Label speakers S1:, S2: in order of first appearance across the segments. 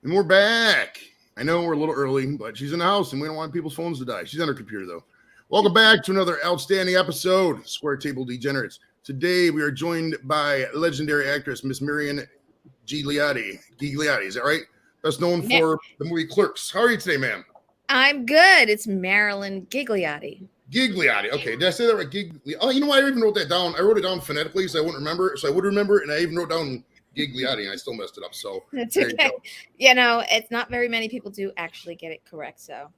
S1: And we're back. I know we're a little early, but she's in the house and we don't want people's phones to die. She's on her computer, though. Welcome back to another outstanding episode, Square Table Degenerates. Today, we are joined by legendary actress, Miss Marilyn Ghigliotti. Ghigliotti, is that right? Best known for the movie Clerks. How are you today, ma'am?
S2: I'm good. It's Marilyn Ghigliotti.
S1: Ghigliotti. Okay, did I say that right? Oh, you know what? I even wrote that down. I wrote it down phonetically so I wouldn't remember. So I would remember, and I even wrote down Ghigliotti, and I still messed it up. So
S2: that's okay. You know, it's not very many people do actually get it correct. So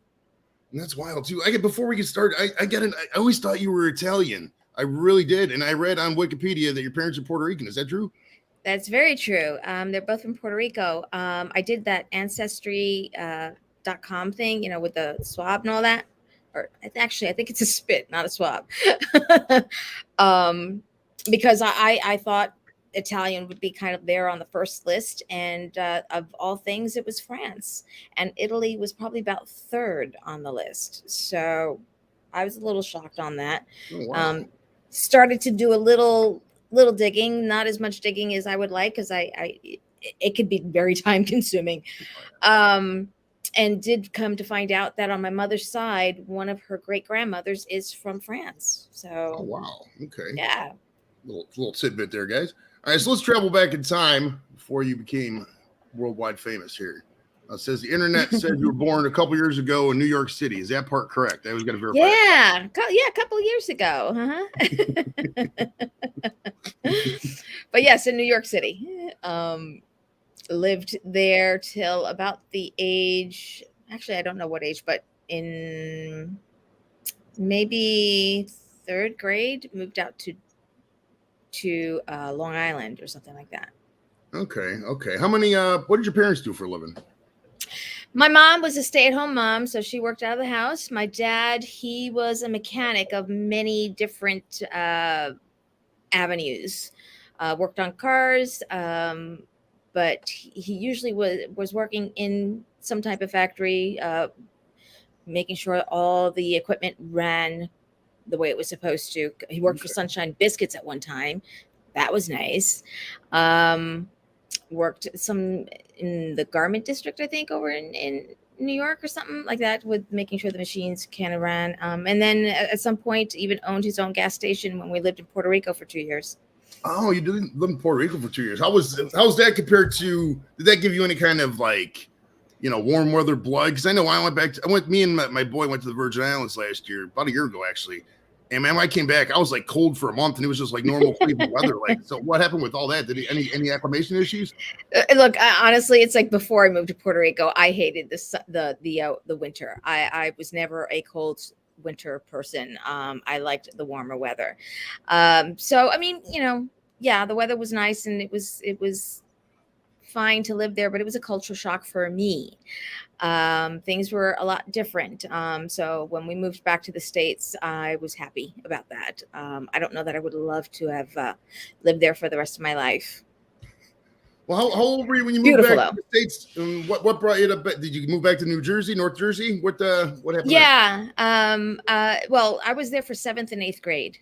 S1: and that's wild too. Before we get started, I get it. I always thought you were Italian. I really did, and I read on Wikipedia that your parents are Puerto Rican. Is that true?
S2: That's very true. They're both from Puerto Rico. I did that ancestry.com thing, you know, with the swab and all that. Or actually, I think it's a spit, not a swab. Because I thought Italian would be kind of there on the first list, and of all things, it was France, and Italy was probably about third on the list. So I was a little shocked on that.
S1: Oh, wow.
S2: Started to do a little digging, not as much digging as I would like, because it could be very time consuming. And did come to find out that on my mother's side, one of her great grandmothers is from France. So
S1: oh, wow. Okay.
S2: Yeah.
S1: Little tidbit there, guys. All right, so let's travel back in time before you became worldwide famous here. It says the internet said you were born a couple years ago in New York City. Is that part correct? I always got to verify.
S2: Yeah, a couple of years ago. But yes, in New York City. Lived there till about the age, actually, I don't know what age, but in maybe third grade, moved out to Long Island or something like that.
S1: Okay. How many, what did your parents do for a living?
S2: My mom was a stay-at-home mom, so she worked out of the house. My dad, he was a mechanic of many different avenues. Worked on cars, but he usually was working in some type of factory, making sure all the equipment ran the way it was supposed to. He worked for Sunshine Biscuits at one time. That was nice. Worked some in the garment district, I think, over in New York or something like that, with making sure the machines kind of ran. And then at some point, even owned his own gas station when we lived in Puerto Rico for 2 years.
S1: Oh, you did live in Puerto Rico for 2 years. How's that compared to? Did that give you any kind of like, you know, warm weather blood? Because I know me and my boy went to the Virgin Islands last year, about a year ago actually. And man, when I came back, I was like cold for a month, and it was just like normal Cleveland weather. Like, so what happened with all that? Did any acclimation issues?
S2: Look, honestly, it's like before I moved to Puerto Rico, I hated the winter. I was never a cold winter person. I liked the warmer weather. So I mean, you know, yeah, the weather was nice, and it was fine to live there, but it was a cultural shock for me. Things were a lot different. So when we moved back to the States, I was happy about that. I don't know that I would love to have lived there for the rest of my life.
S1: Well, how old were you when you moved back to the States? What brought you to? Did you move back to New Jersey, North Jersey? What happened?
S2: Yeah. Well, I was there for 7th and 8th grade.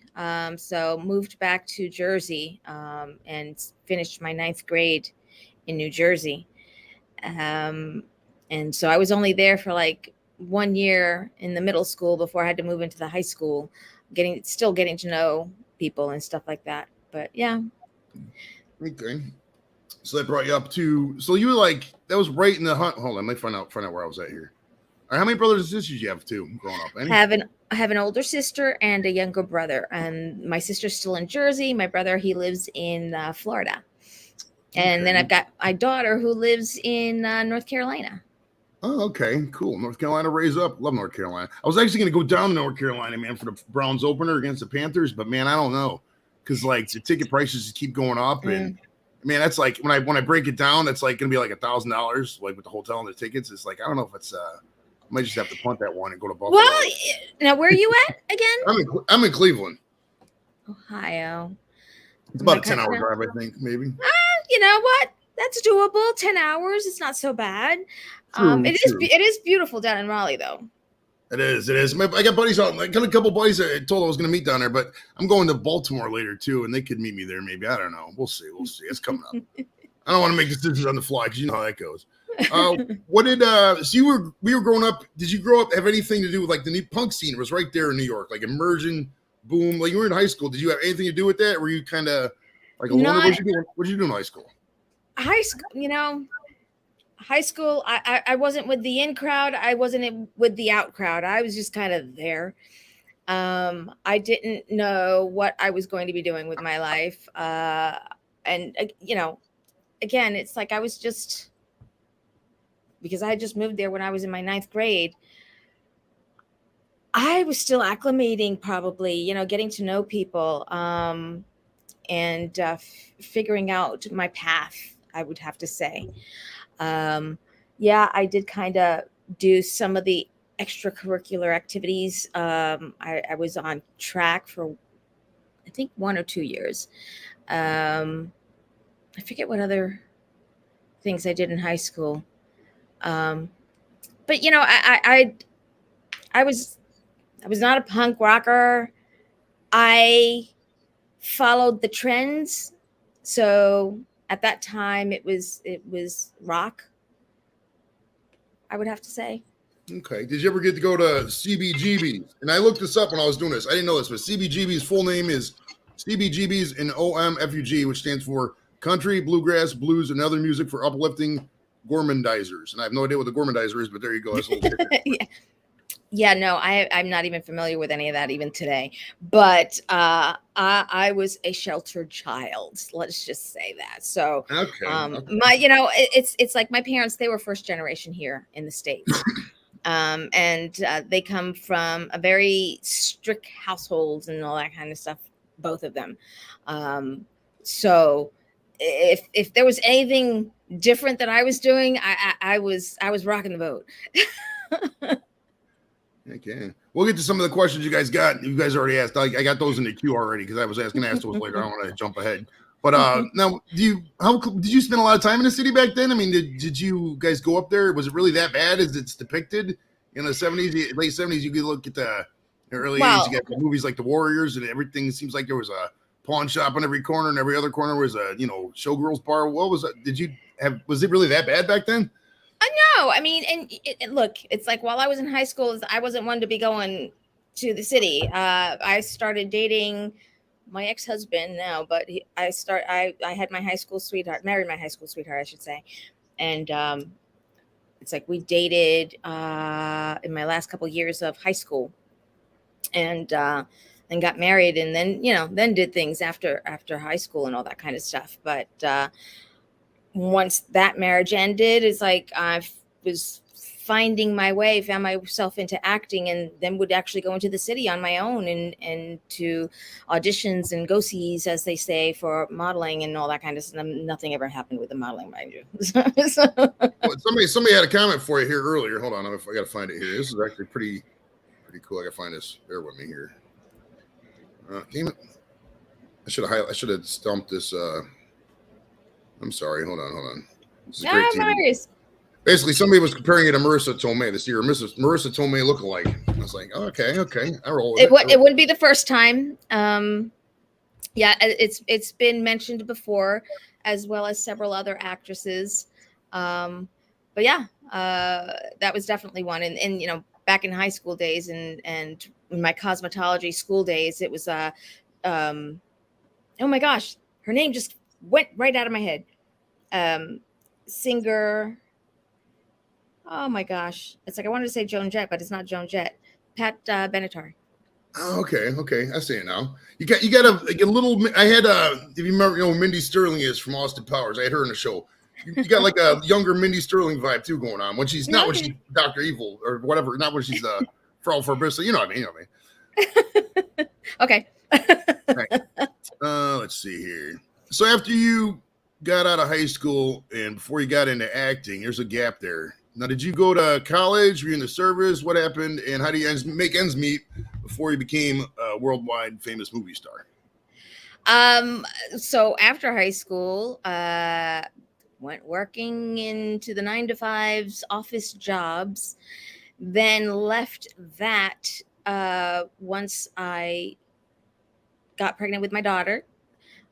S2: So moved back to Jersey and finished my 9th grade in New Jersey. And so I was only there for like 1 year in the middle school before I had to move into the high school, still getting to know people and stuff like that. But yeah.
S1: Okay. So that brought you up to, so you were like, that was right in the hunt. Hold on, let me find out where I was at here. All right, how many brothers and sisters you have too growing up? Any?
S2: I have an older sister and a younger brother. And my sister's still in Jersey. My brother, he lives in Florida. And then I've got my daughter who lives in North Carolina.
S1: Oh, okay, cool. North Carolina, raise up. Love North Carolina. I was actually going to go down to North Carolina, man, for the Browns opener against the Panthers, but man, I don't know, because like the ticket prices just keep going up, and man, that's like when I break it down, it's like going to be like $1,000, like with the hotel and the tickets. It's like I don't know if it's I might just have to punt that one and go to Buffalo.
S2: Well, now where are you at again?
S1: I'm in Cleveland,
S2: Ohio.
S1: It's about a 10-hour drive, I think, maybe.
S2: You know what? That's doable. 10 hours. It's not so bad. It is beautiful down in Raleigh, though.
S1: It is. I got buddies out. I got a couple buddies I told I was going to meet down there, but I'm going to Baltimore later too, and they could meet me there. Maybe, I don't know. We'll see. It's coming up. I don't want to make decisions on the fly because you know how that goes. What did so we were growing up? Did you grow up have anything to do with like the new punk scene? It was right there in New York, like Immersion, Boom. Like you were in high school. Did you have anything to do with that? Or were you kind of like a loner?
S2: Not
S1: What did you do in high school?
S2: high school, high school. I wasn't with the in crowd. I wasn't with the out crowd. I was just kind of there. I didn't know what I was going to be doing with my life. And again, it's like I was just, because I had just moved there when I was in my 9th grade. I was still acclimating, probably, getting to know people, and figuring out my path, I would have to say. Yeah, I did kind of do some of the extracurricular activities. I was on track for, I think, 1 or 2 years. I forget what other things I did in high school. But I was not a punk rocker. I followed the trends. So at that time it was rock, I would have to say.
S1: Okay. Did you ever get to go to CBGB's? And I looked this up when I was doing this. I didn't know this, but CBGB's full name is CBGB's in OMFUG, which stands for Country, Bluegrass, Blues, and Other Music for Uplifting Gormandizers. And I have no idea what the gormandizer is, but there you go. That's a little
S2: Yeah, no, I'm not even familiar with any of that even today. But I was a sheltered child. Let's just say that. So,
S1: okay.
S2: it's like my parents, they were first generation here in the States. And they come from a very strict household and all that kind of stuff, both of them. So if there was anything different that I was doing, I was rocking the boat.
S1: Okay. We'll get to some of the questions you guys got. You guys already asked. I got those in the queue already because I was asking those later. I don't want to jump ahead. But now, did you spend a lot of time in the city back then? I mean, did you guys go up there? Was it really that bad as it's depicted in the 70s, late 70s? You could look at the early 80s. You got the movies like The Warriors, and everything seems like there was a pawn shop on every corner, and every other corner was a showgirls bar. What was that? Was it really that bad back then?
S2: No, I mean, and look, it's like while I was in high school, I wasn't one to be going to the city. I started dating my ex-husband now, but I had my high school sweetheart, married my high school sweetheart, I should say. And it's like we dated in my last couple years of high school, and then got married, and then did things after high school and all that kind of stuff. But once that marriage ended, it's like I was finding my way, found myself into acting, and then would actually go into the city on my own and to auditions and go-sees, as they say, for modeling and all that kind of stuff. Nothing ever happened with the modeling, mind you.
S1: Well, somebody had a comment for you here earlier. Hold on, I got to find it here. This is actually pretty cool. I got to find this. Bear with me here. Damn it! I should have stumped this. I'm sorry. Hold on. This is great TV. Basically, somebody was comparing it to Marissa Tomei this year. Marissa Tomei lookalike. I was like, okay. I roll with it.
S2: It wouldn't be the first time. Yeah, it's been mentioned before, as well as several other actresses. But yeah, that was definitely one. And back in high school days and in my cosmetology school days, it was oh my gosh, her name just went right out of my head. Singer. Oh my gosh, it's like I wanted to say Joan Jett, but it's not Joan Jett. Pat Benatar.
S1: Oh, okay. I see it now. You got a little. I had if you remember, who Mindy Sterling is from Austin Powers. I had her in the show. You got like a younger Mindy Sterling vibe too going on when she's not when she's Dr. Evil or whatever, not when she's Frau Farbissa. You know what I mean?
S2: Okay.
S1: Right. Let's see here. So after you got out of high school and before you got into acting, there's a gap there. Now, did you go to college? Were you in the service? What happened? And how do you make ends meet before you became a worldwide famous movie star?
S2: So after high school, went working into the 9-to-5s office jobs, then left that once I got pregnant with my daughter.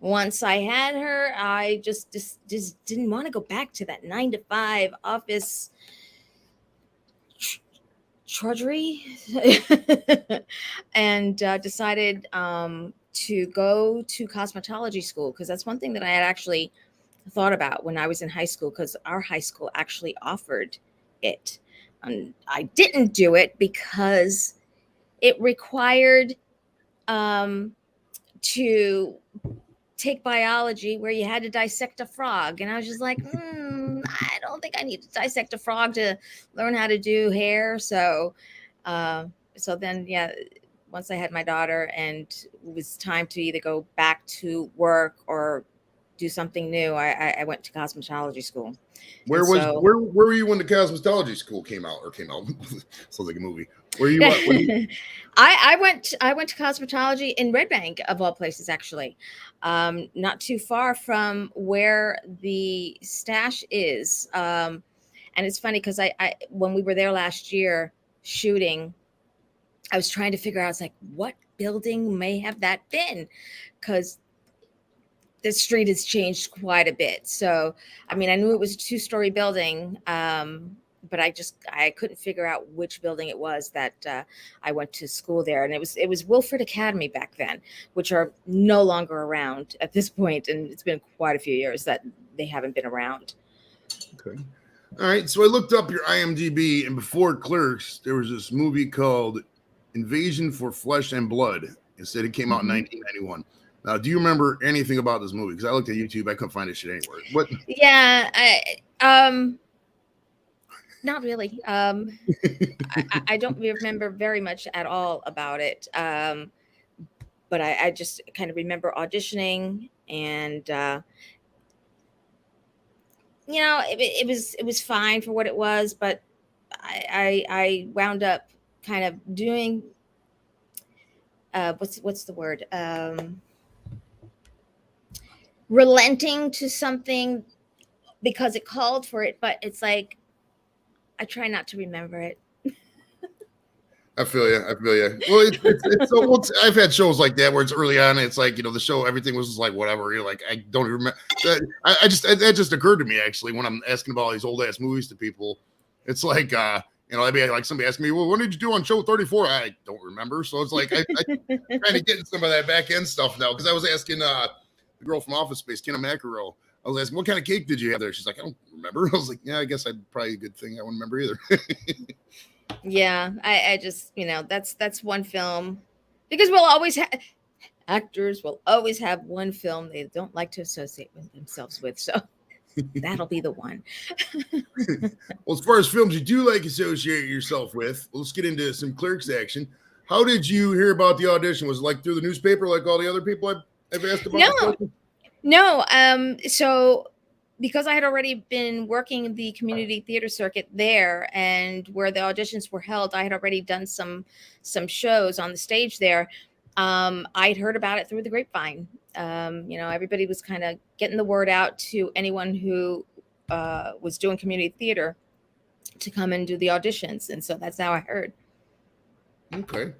S2: Once I had her, I just didn't want to go back to that 9 to 5 office drudgery, and decided to go to cosmetology school, because that's one thing that I had actually thought about when I was in high school, because our high school actually offered it. And I didn't do it because it required to take biology where you had to dissect a frog. And I was just like, I don't think I need to dissect a frog to learn how to do hair. So, so then, yeah, once I had my daughter and it was time to either go back to work or do something new, I went to cosmetology school.
S1: Where were you when the cosmetology school came out? Sounds like a movie. Where you at?
S2: I went to cosmetology in Red Bank, of all places, actually, not too far from where the stash is. And it's funny because I when we were there last year shooting, I was trying to figure out, it's like, what building may have that been, because the street has changed quite a bit. So, I mean, I knew it was a 2-story building, but I couldn't figure out which building it was that I went to school there. And it was Wilford Academy back then, which are no longer around at this point. And it's been quite a few years that they haven't been around.
S1: Okay. All right. So I looked up your IMDb, and before Clerks, there was this movie called Invasion for Flesh and Blood. It said it came out in 1991. Now, do you remember anything about this movie? Because I looked at YouTube, I couldn't find this shit anywhere. What?
S2: Yeah, not really. I don't remember very much at all about it. But I just kind of remember auditioning, and you know, it was fine for what it was, but I wound up kind of doing what's the word? Relenting to something because it called for it, but it's like I try not to remember it.
S1: I feel you. Well, it's so. Well, I've had shows like that where it's early on. And it's like, the show, everything was just like whatever. You're like, I don't even remember. That just occurred to me actually when I'm asking about all these old ass movies to people. It's like, I'd be like somebody asking me, well, what did you do on show 34? I don't remember. So it's like I kind of getting some of that back end stuff now, because I was asking the girl from Office Space, Kenna Mackerel. I was asking, what kind of cake did you have there? She's like, I don't remember. I was like, yeah, I guess I'd probably a good thing. I wouldn't remember either.
S2: Yeah, I just, that's one film, because we'll always have actors will always have one film they don't like to associate with themselves with. So that'll be the one.
S1: Well, as far as films you do like associate yourself with, let's get into some Clerks action. How did you hear about the audition? Was it like through the newspaper, like all the other people I've asked about?
S2: No. So because I had already been working the community theater circuit there, and where the auditions were held, I had already done some shows on the stage there. I'd heard about it through the grapevine. Everybody was kind of getting the word out to anyone who was doing community theater to come and do the auditions, and so that's how I heard.
S1: Okay.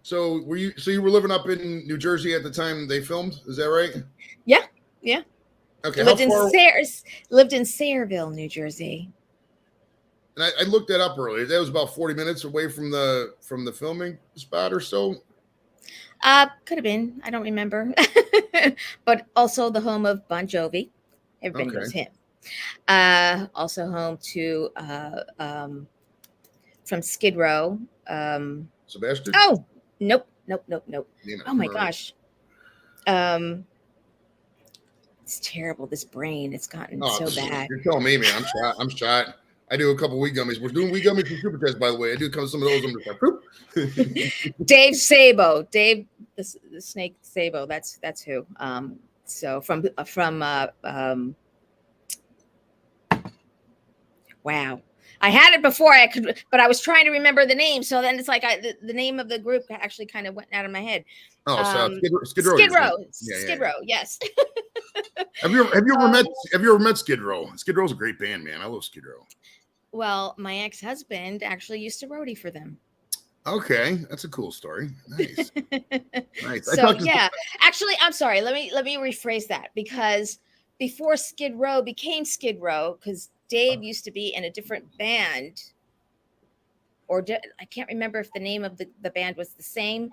S1: So you were living up in New Jersey at the time they filmed? Is that right?
S2: Yeah.
S1: Okay.
S2: Lived in Sayreville, New Jersey.
S1: And I looked that up earlier. That was about 40 minutes away from the filming spot or so.
S2: Could have been. I don't remember. But also the home of Bon Jovi. Everybody knows him. Also home to from Skid Row.
S1: Sebastian?
S2: Oh, nope. Oh my gosh. It's terrible. This brain, it's gotten so bad.
S1: You're telling me, man. I'm shot. I do a couple weed gummies. We're doing weed gummies for super test, by the way. I do some of those. I'm just like,
S2: Dave Sabo, the Snake Sabo. That's who. So from wow. I had it before but I was trying to remember the name. So then it's like the name of the group actually kind of went out of my head.
S1: Oh, so Skid Row.
S2: Skid Row, yes.
S1: Have you ever met Skid Row? Skid Row's a great band, man. I love Skid Row.
S2: Well, my ex-husband actually used to roadie for them.
S1: Okay, that's a cool story. Nice, nice. I
S2: So
S1: talked to
S2: yeah, actually, I'm sorry. Let me rephrase that, because before Skid Row became Skid Row, because Dave used to be in a different band, I can't remember if the name of the band was the same,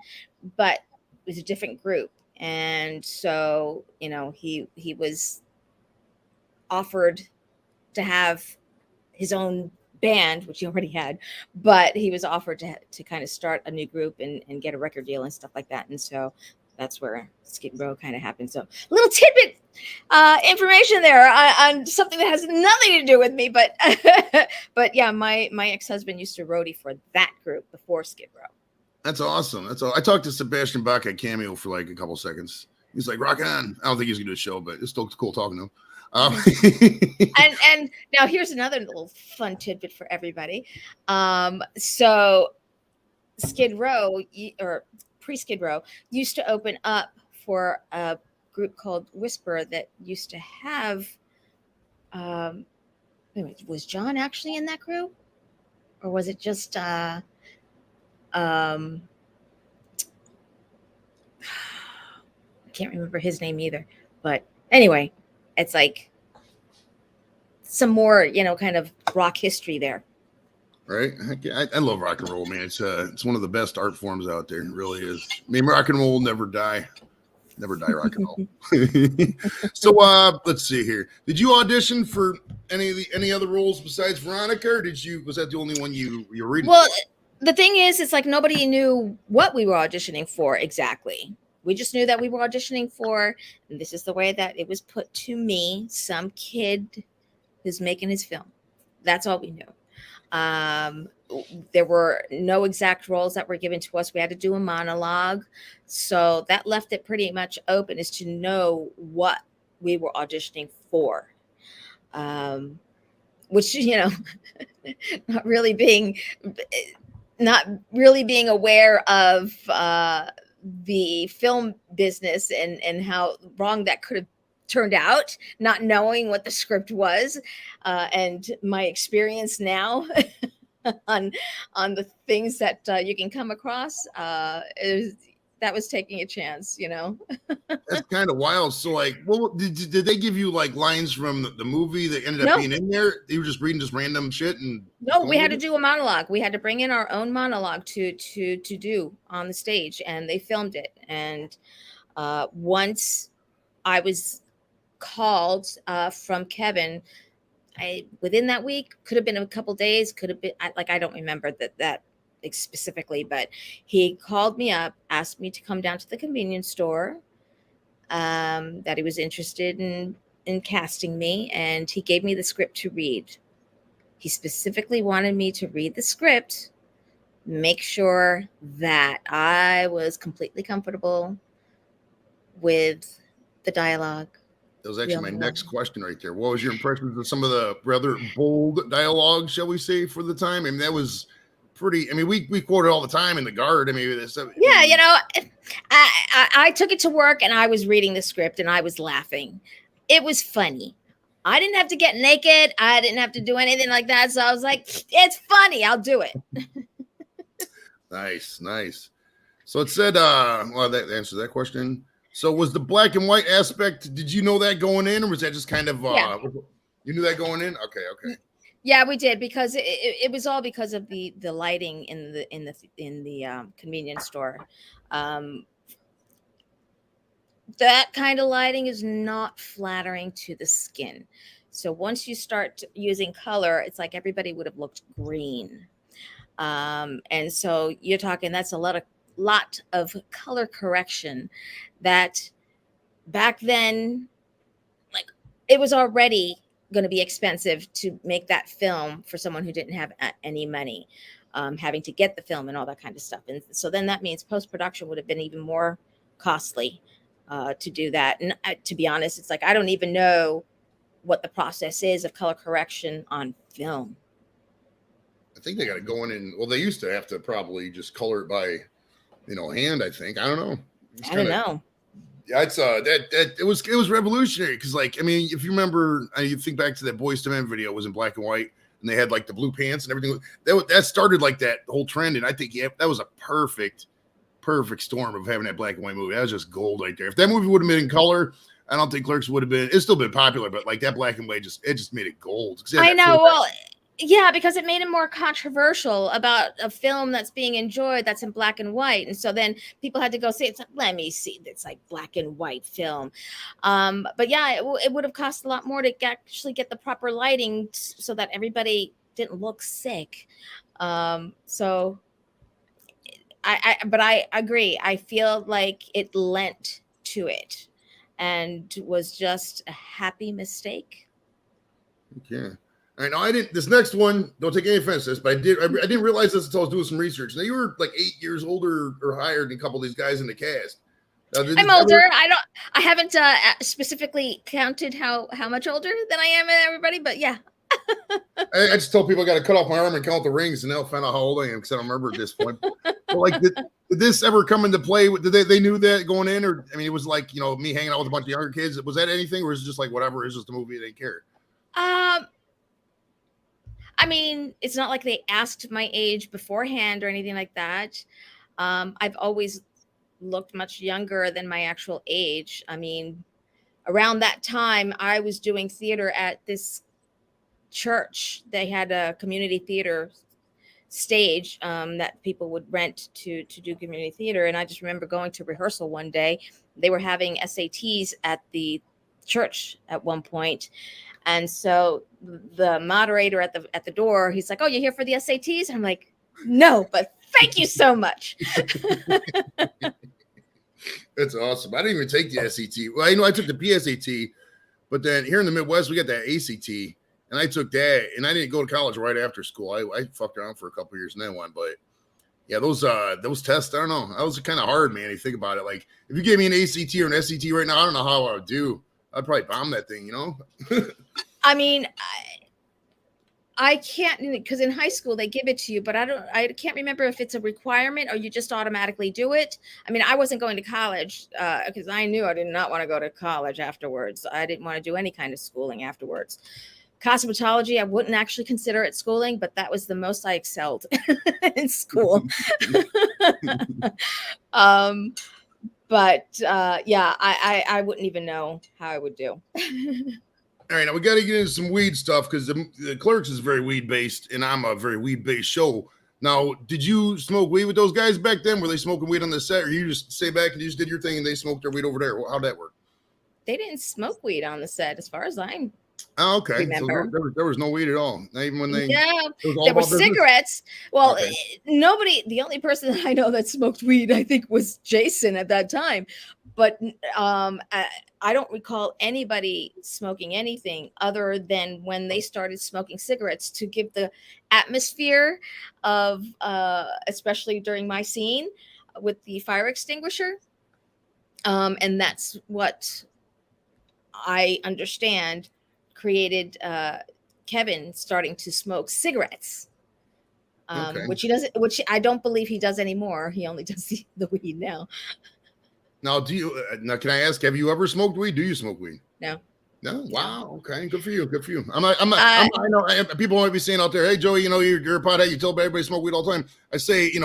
S2: but it was a different group. And so, he was offered to have his own band, which he already had, but he was offered to kind of start a new group and get a record deal and stuff like that. And so that's where Skid Row kind of happened. So little tidbit information there on something that has nothing to do with me, but but yeah, my ex-husband used to roadie for that group before Skid Row.
S1: That's awesome. That's all. I talked to Sebastian Bach at Cameo for like a couple seconds. He's like, rock on. I don't think he's gonna do a show, but it's still cool talking to him.
S2: And now here's another little fun tidbit for everybody. So Skid Row, or pre-Skid Row, used to open up for a group called Whisper that used to have was John actually in that group, or was it just I can't remember his name either, but anyway, it's like some more, kind of rock history there.
S1: Right. I love rock and roll, man. It's one of the best art forms out there. It really is. I mean, rock and roll will never die. Never die, rock and roll. So let's see here. Did you audition for any other roles besides Veronica, or was that the only one you were reading?
S2: Well, the thing is, it's like nobody knew what we were auditioning for exactly. We just knew that we were auditioning for, and this is the way that it was put to me, some kid who's making his film. That's all we knew. There were no exact roles that were given to us. We had to do a monologue. So that left it pretty much open as to know what we were auditioning for. Which, not really being aware of the film business and how wrong that could have turned out, not knowing what the script was, and my experience now on the things that you can come across, that was taking a chance.
S1: That's kind of wild. So like, did they give you like lines from the movie that ended up being in there? You were just reading just random shit?
S2: No, we had to do a monologue. We had to bring in our own monologue to do on the stage, and they filmed it. And once I was called from Kevin, within that week, could have been a couple days, could have been I don't remember that specifically, but he called me up, asked me to come down to the convenience store, that he was interested in casting me, and he gave me the script to read. He specifically wanted me to read the script, make sure that I was completely comfortable with the dialogue.
S1: That was actually my next question right there. What was your impression of some of the rather bold dialogue, shall we say, for the time? I mean, that was pretty. I mean, we quote it all the time in the Guard. I mean,
S2: I took it to work and I was reading the script and I was laughing. It was funny. I didn't have to get naked. I didn't have to do anything like that. So I was like, it's funny. I'll do it.
S1: Nice. So it said, well, that answers that question. So was the black and white aspect, did you know that going in, or was that just kind of, you knew that going in? Okay.
S2: Yeah, we did, because it was all because of the lighting in the convenience store. That kind of lighting is not flattering to the skin. So once you start using color, it's like everybody would have looked green. And so you're talking, that's a lot of color correction that back then, like, it was already going to be expensive to make that film for someone who didn't have any money, having to get the film and all that kind of stuff. And so then that means post-production would have been even more costly to do that. And to be honest, it's like, I don't even know what the process is of color correction on film.
S1: I think they got to go in well, they used to have to probably just color it by, hand, I think. I don't know.
S2: I don't know.
S1: Yeah, it's it was revolutionary, because, like, I mean, if you remember, you think back to that Boyz II Men video, it was in black and white. and they had like the blue pants and everything. That started like that whole trend, and I think that was a perfect storm of having that black and white movie. That was just gold right there. If that movie would have been in color, I don't think Clerks would have been. It's still been popular, but like that black and white just made it gold.
S2: I know. Well, yeah, because it made it more controversial about a film that's being enjoyed that's in black and white, and so then people had to go see it. It's like, let me see, it's like black and white film. But yeah, it would have cost a lot more to actually get the proper lighting so that everybody didn't look sick. So I agree. I feel like it lent to it and was just a happy mistake.
S1: Yeah. All right, now I didn't. This next one, don't take any offense to this, but I didn't realize this until I was doing some research. Now you were like 8 years older or higher than a couple of these guys in the cast.
S2: I'm older. I haven't specifically counted how much older than I am than everybody, but yeah.
S1: I just told people I got to cut off my arm and count the rings, and they'll find out how old I am because I don't remember at this point. But like, did this ever come into play? Did they knew that going in, or I mean, it was like me hanging out with a bunch of younger kids. Was that anything, or was it just like whatever? It's just a movie. They didn't care.
S2: I mean, it's not like they asked my age beforehand or anything like that. I've always looked much younger than my actual age. I mean, around that time, I was doing theater at this church. They had a community theater stage that people would rent to do community theater. And I just remember going to rehearsal one day. They were having SATs at the church at one point. And so the moderator at the door, he's like, "Oh, you're here for the SATs?" I'm like, "No, but thank you so much."
S1: That's awesome. I didn't even take the SAT. Well, I took the PSAT, but then here in the Midwest, we got that ACT, and I took that, and I didn't go to college right after school. I fucked around for a couple of years and then went, but yeah, those tests, I don't know. That was kind of hard, man. You think about it. Like, if you gave me an ACT or an SAT right now, I don't know how I would do. I'd probably bomb that thing,
S2: I mean, I can't, because in high school they give it to you, but I can't remember if it's a requirement or you just automatically do it. I mean, I wasn't going to college because I knew I did not want to go to college afterwards. I didn't want to do any kind of schooling afterwards. Cosmetology, I wouldn't actually consider it schooling, but that was the most I excelled in school. But yeah, I wouldn't even know how I would do.
S1: All right, now we got to get into some weed stuff because the Clerks is very weed based, and I'm a very weed based show. Now, did you smoke weed with those guys back then? Were they smoking weed on the set, or you just stay back and you just did your thing and they smoked their weed over there? How'd that work?
S2: They didn't smoke weed on the set, as far as I'm.
S1: Oh, okay.
S2: Remember.
S1: So there was no weed at all. Not even when they.
S2: Yeah, there were cigarettes. Well,
S1: okay.
S2: Nobody. The only person that I know that smoked weed, I think, was Jason at that time. But I don't recall anybody smoking anything other than when they started smoking cigarettes to give the atmosphere of, especially during my scene with the fire extinguisher. And that's what I understand created Kevin starting to smoke cigarettes, which he doesn't. Which I don't believe he does anymore. He only does the weed now.
S1: Now, can I ask? Have you ever smoked weed? Do you smoke weed?
S2: No.
S1: No. Wow. Okay. Good for you. Good for you. I'm not. I know people might be saying out there, "Hey, Joey, you're a pothead. You tell everybody to smoke weed all the time." I say, if you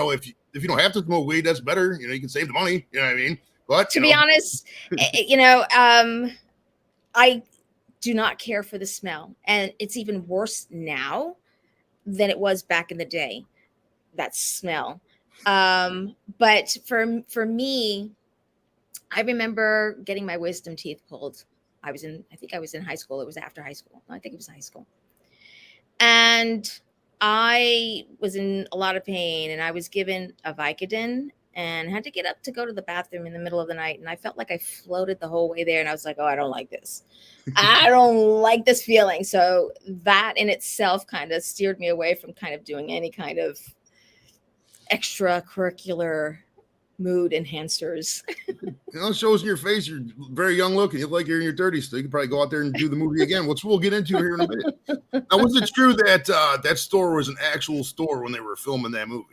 S1: don't have to smoke weed, that's better. You can save the money. You know what I mean? But
S2: to be honest, I do not care for the smell, and it's even worse now than it was back in the day. That smell. But for me, I remember getting my wisdom teeth pulled. I think I was in high school. It was after high school. I think it was high school. And I was in a lot of pain, and I was given a Vicodin and had to get up to go to the bathroom in the middle of the night. And I felt like I floated the whole way there. And I was like, oh, I don't like this. I don't like this feeling. So that in itself kind of steered me away from kind of doing any kind of extracurricular mood enhancers.
S1: It shows in your face. You're very young looking. You look like you're in your 30s. So you can probably go out there and do the movie again, which we'll get into here in a minute. Now, was it true that that store was an actual store when they were filming that movie?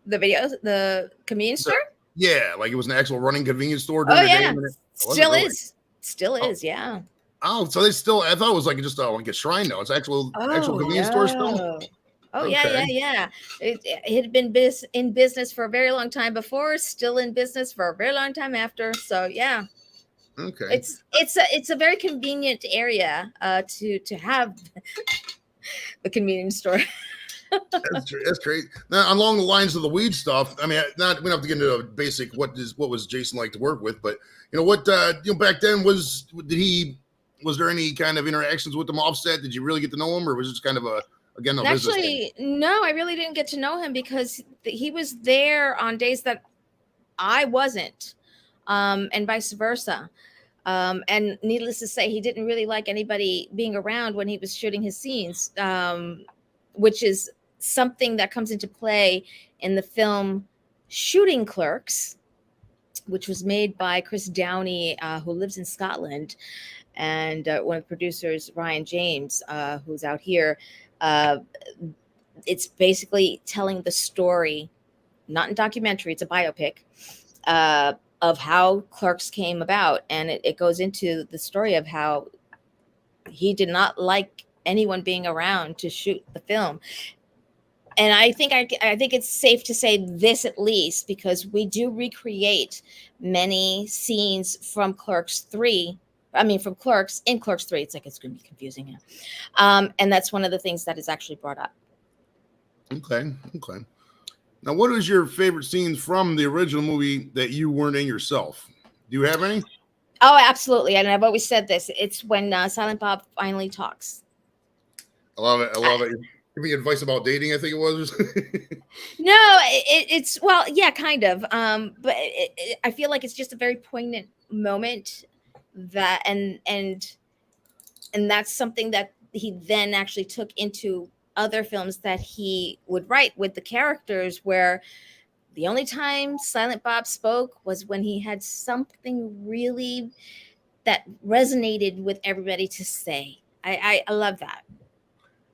S2: The convenience store?
S1: Yeah, like it was an actual running convenience store.
S2: Oh, yeah. Still is. Yeah.
S1: Oh, so they still? I thought it was like just like a shrine. Though it's actual convenience store still.
S2: Oh
S1: Okay.
S2: yeah. It had been in business for a very long time before, still in business for a very long time after. So yeah,
S1: Okay.
S2: it's a very convenient area to have the convenience store.
S1: That's great. Now, along the lines of the weed stuff, I mean, not we don't have to get into a basic what was Jason like to work with, but what back then was there any kind of interactions with him offset? Did you really get to know him, or was it just kind of a business thing?
S2: Actually, no, I really didn't get to know him because he was there on days that I wasn't, and vice versa. And needless to say, he didn't really like anybody being around when he was shooting his scenes, which is something that comes into play in the film Shooting Clerks, which was made by Chris Downey, who lives in Scotland, and one of the producers, Ryan James, who's out here. Uh, it's basically telling the story, not in documentary, it's a biopic, of how Clerks came about. And it goes into the story of how he did not like anyone being around to shoot the film. And I think it's safe to say this, at least, because we do recreate many scenes from Clerks 3. I mean, from Clerks in Clerks 3. It's going to be confusing. And that's one of the things that is actually brought up.
S1: Okay. Now, what is your favorite scenes from the original movie that you weren't in yourself? Do you have any?
S2: Oh, absolutely. And I've always said this. It's when Silent Bob finally talks.
S1: I love it. Give me advice about dating, I think it was.
S2: No, it's well, yeah, kind of. But I feel like it's just a very poignant moment that, and that's something that he then actually took into other films that he would write with the characters, where the only time Silent Bob spoke was when he had something really that resonated with everybody to say. I love that.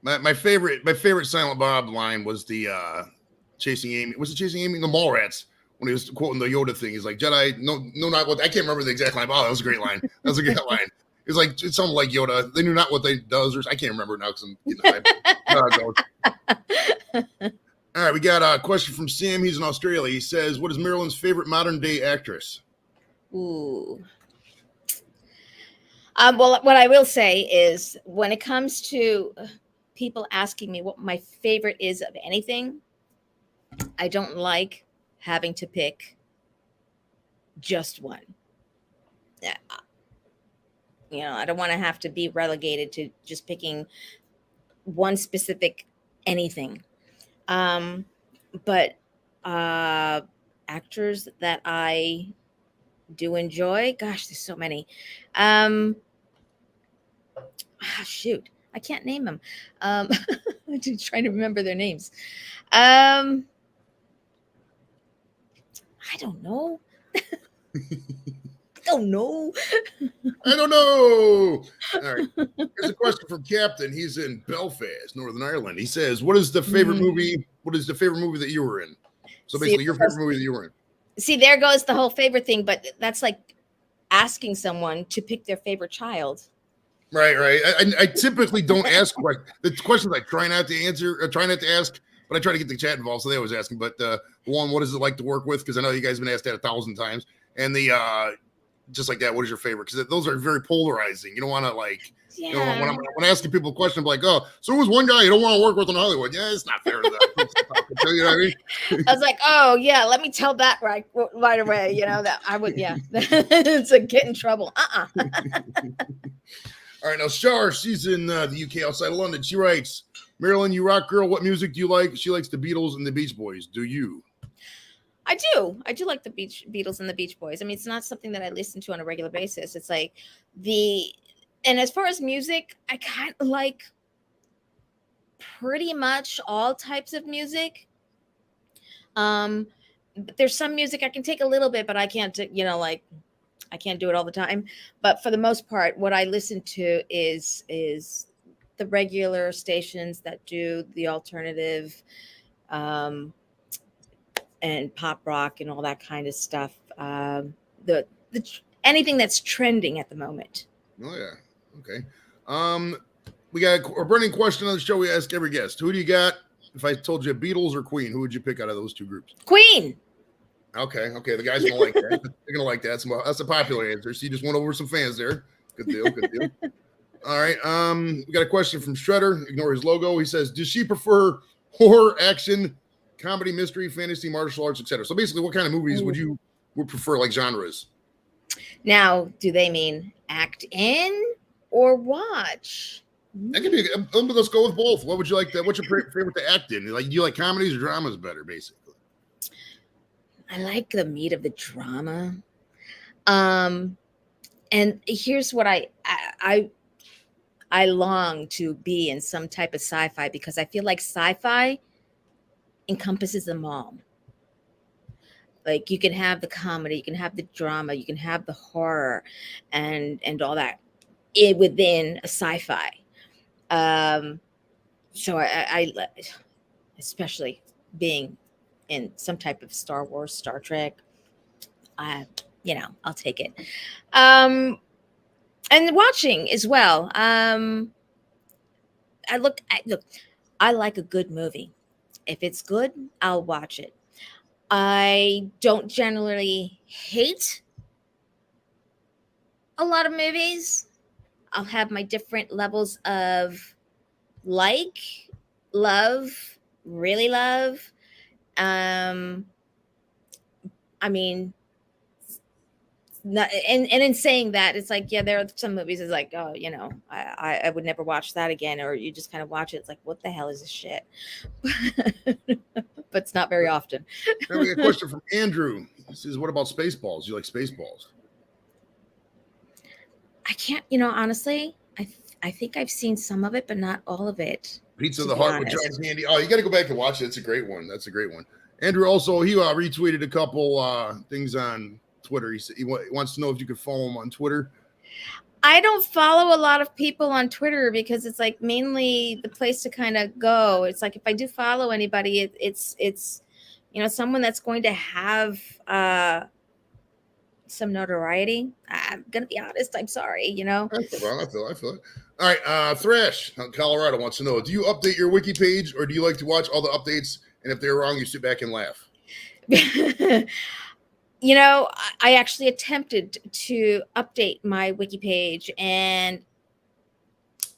S1: My favorite Silent Bob line was the chasing Amy. Was it chasing Amy? The Mallrats, when he was quoting the Yoda thing. He's like, Jedi, no, not what. I can't remember the exact line. Oh, that was a great line. That was a great line. It's like it's something like Yoda. They knew not what they does, or I can't remember now because All right, we got a question from Sam. He's in Australia. He says, "What is Marilyn's favorite modern day actress?"
S2: Ooh. Well, what I will say is, when it comes to people asking me what my favorite is of anything, I don't like having to pick just one. Yeah. I don't want to have to be relegated to just picking one specific anything. But actors that I do enjoy, gosh, there's so many. Shoot, I can't name them. I'm just trying to remember their names. I don't know. I don't know.
S1: All right. Here's a question from Captain. He's in Belfast, Northern Ireland. He says, "What is the favorite movie? What is the favorite movie that you were in?" So basically, your favorite movie that you were in.
S2: See, there goes the whole favorite thing, but that's like asking someone to pick their favorite child.
S1: Right. I typically don't ask the questions. I try not to answer. I try not to ask, but I try to get the chat involved, so they always asking. But one, what is it like to work with? Because I know you guys have been asked that 1,000 times. And the just like that, what is your favorite? Because those are very polarizing. You don't want to when I'm asking people a question, I'm like, oh, so who's one guy you don't want to work with in Hollywood? Yeah, it's not fair to that. You know what I mean?
S2: I was like, oh yeah, let me tell that right away. That I would, yeah. It's a get in trouble. All
S1: right, now Shar, she's in the UK outside of London. She writes, "Marilyn, you rock girl. What music do you like?" She likes the Beatles and the Beach Boys. Do you?
S2: I do like the Beatles and the Beach Boys. I mean, it's not something that I listen to on a regular basis. It's like and as far as music, I kind of like pretty much all types of music. But there's some music I can take a little bit, but I can't, I can't do it all the time. But for the most part, what I listen to is the regular stations that do the alternative, and pop rock and all that kind of stuff. The anything that's trending at the moment.
S1: Oh yeah. Okay. We got a burning question on the show. We ask every guest, who do you got? If I told you Beatles or Queen, who would you pick out of those two groups?
S2: Queen.
S1: Okay. The guys gonna like that. They're gonna like that. That's a popular answer. So you just went over some fans there. Good deal. All right. We got a question from Shredder. Ignore his logo. He says, does she prefer horror, action, comedy, mystery, fantasy, martial arts, etc.? So basically, what kind of movies would prefer, like genres?
S2: Now, do they mean act in or watch?
S1: That could be. Let's go with both. What would you like? What's your favorite to act in? Like, do you like comedies or dramas better, basically?
S2: I like the meat of the drama. And here's what I long to be in some type of sci-fi, because I feel like sci-fi encompasses them all. Like, you can have the comedy, you can have the drama, you can have the horror and all that within a sci-fi. So I especially being in some type of Star Wars, Star Trek, I'll take it. And watching as well. I like a good movie. If it's good, I'll watch it. I don't generally hate a lot of movies. I'll have my different levels of like, love, really love. I mean, and in saying that, it's like, yeah, there are some movies it's like, oh, I would never watch that again, or you just kind of watch it, it's like, what the hell is this shit? But it's not very often.
S1: Then we got a question from Andrew. He says, what about Spaceballs? You like Spaceballs?
S2: I can't, honestly, I think I've seen some of it, but not all of it.
S1: Pizza of the Heart with John Candy. Oh, you got to go back and watch it. It's a great one. That's a great one. Andrew also, he retweeted a couple things on Twitter. He said he wants to know if you could follow him on Twitter.
S2: I don't follow a lot of people on Twitter because it's like mainly the place to kind of go. It's like if I do follow anybody, it's someone that's going to have some notoriety. I'm gonna be honest. I'm sorry. I
S1: feel it. All right, Thrash, Colorado wants to know: do you update your wiki page, or do you like to watch all the updates? And if they're wrong, you sit back and laugh.
S2: I actually attempted to update my wiki page, and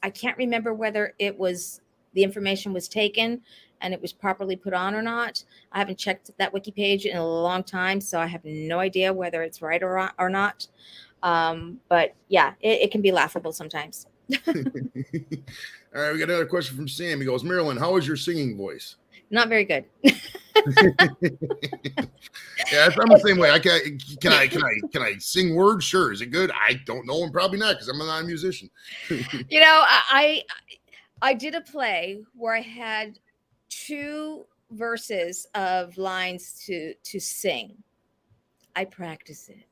S2: I can't remember whether the information was taken and it was properly put on or not. I haven't checked that wiki page in a long time, so I have no idea whether it's right or not. But yeah, it can be laughable sometimes.
S1: All right, we got another question from Sam. He goes, Marilyn, how is your singing voice?
S2: Not very good.
S1: Yeah, I'm the same way. Can I sing words? Sure. Is it good? I don't know. And probably not, because I'm not a musician.
S2: I did a play where I had 2 verses of lines to sing. I practiced it.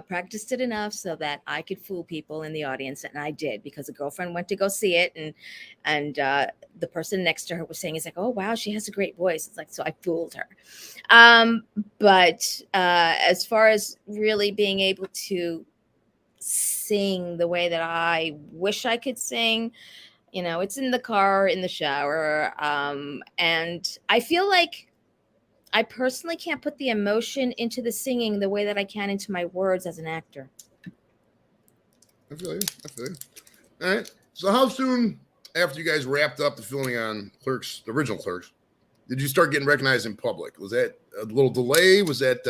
S2: Practiced it enough so that I could fool people in the audience, and I did, because a girlfriend went to go see it, and the person next to her was saying, "It's like, oh wow, she has a great voice." It's like, so I fooled her. But as far as really being able to sing the way that I wish I could sing, it's in the car, in the shower, and I feel like I personally can't put the emotion into the singing the way that I can into my words as an actor.
S1: I feel you. All right. So how soon after you guys wrapped up the filming on Clerks, the original Clerks, did you start getting recognized in public? Was that a little delay? Was that...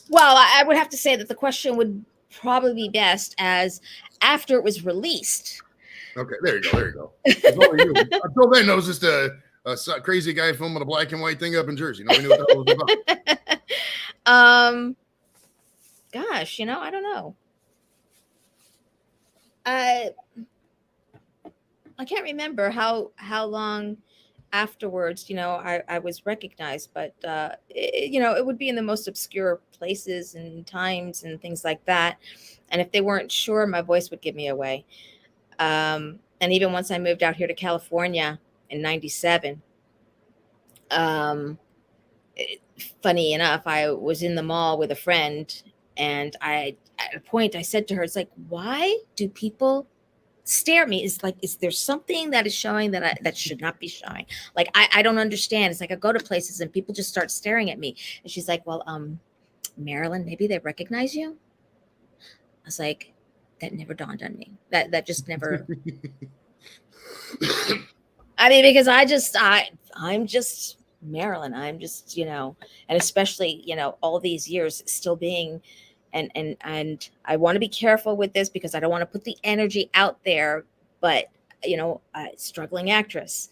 S2: Well, I would have to say that the question would probably be best as after it was released.
S1: Okay, there you go. Until then, it was just a crazy guy filming a black and white thing up in Jersey. Nobody knew what the hell it was
S2: about. Gosh, I don't know. I can't remember how long afterwards, I was recognized, but it would be in the most obscure places and times and things like that. And if they weren't sure, my voice would give me away. And even once I moved out here to California in 97, funny enough, I was in the mall with a friend, and I at a point I said to her, it's like, why do people stare at me? Is there something that is showing that should not be showing? Like, I don't understand. It's like I go to places and people just start staring at me. And she's like, well, Marilyn, maybe they recognize you. I was like, that never dawned on me. That just never. I mean, because I'm just Marilyn. I'm just, and especially, all these years still being, and I want to be careful with this because I don't want to put the energy out there, but struggling actress.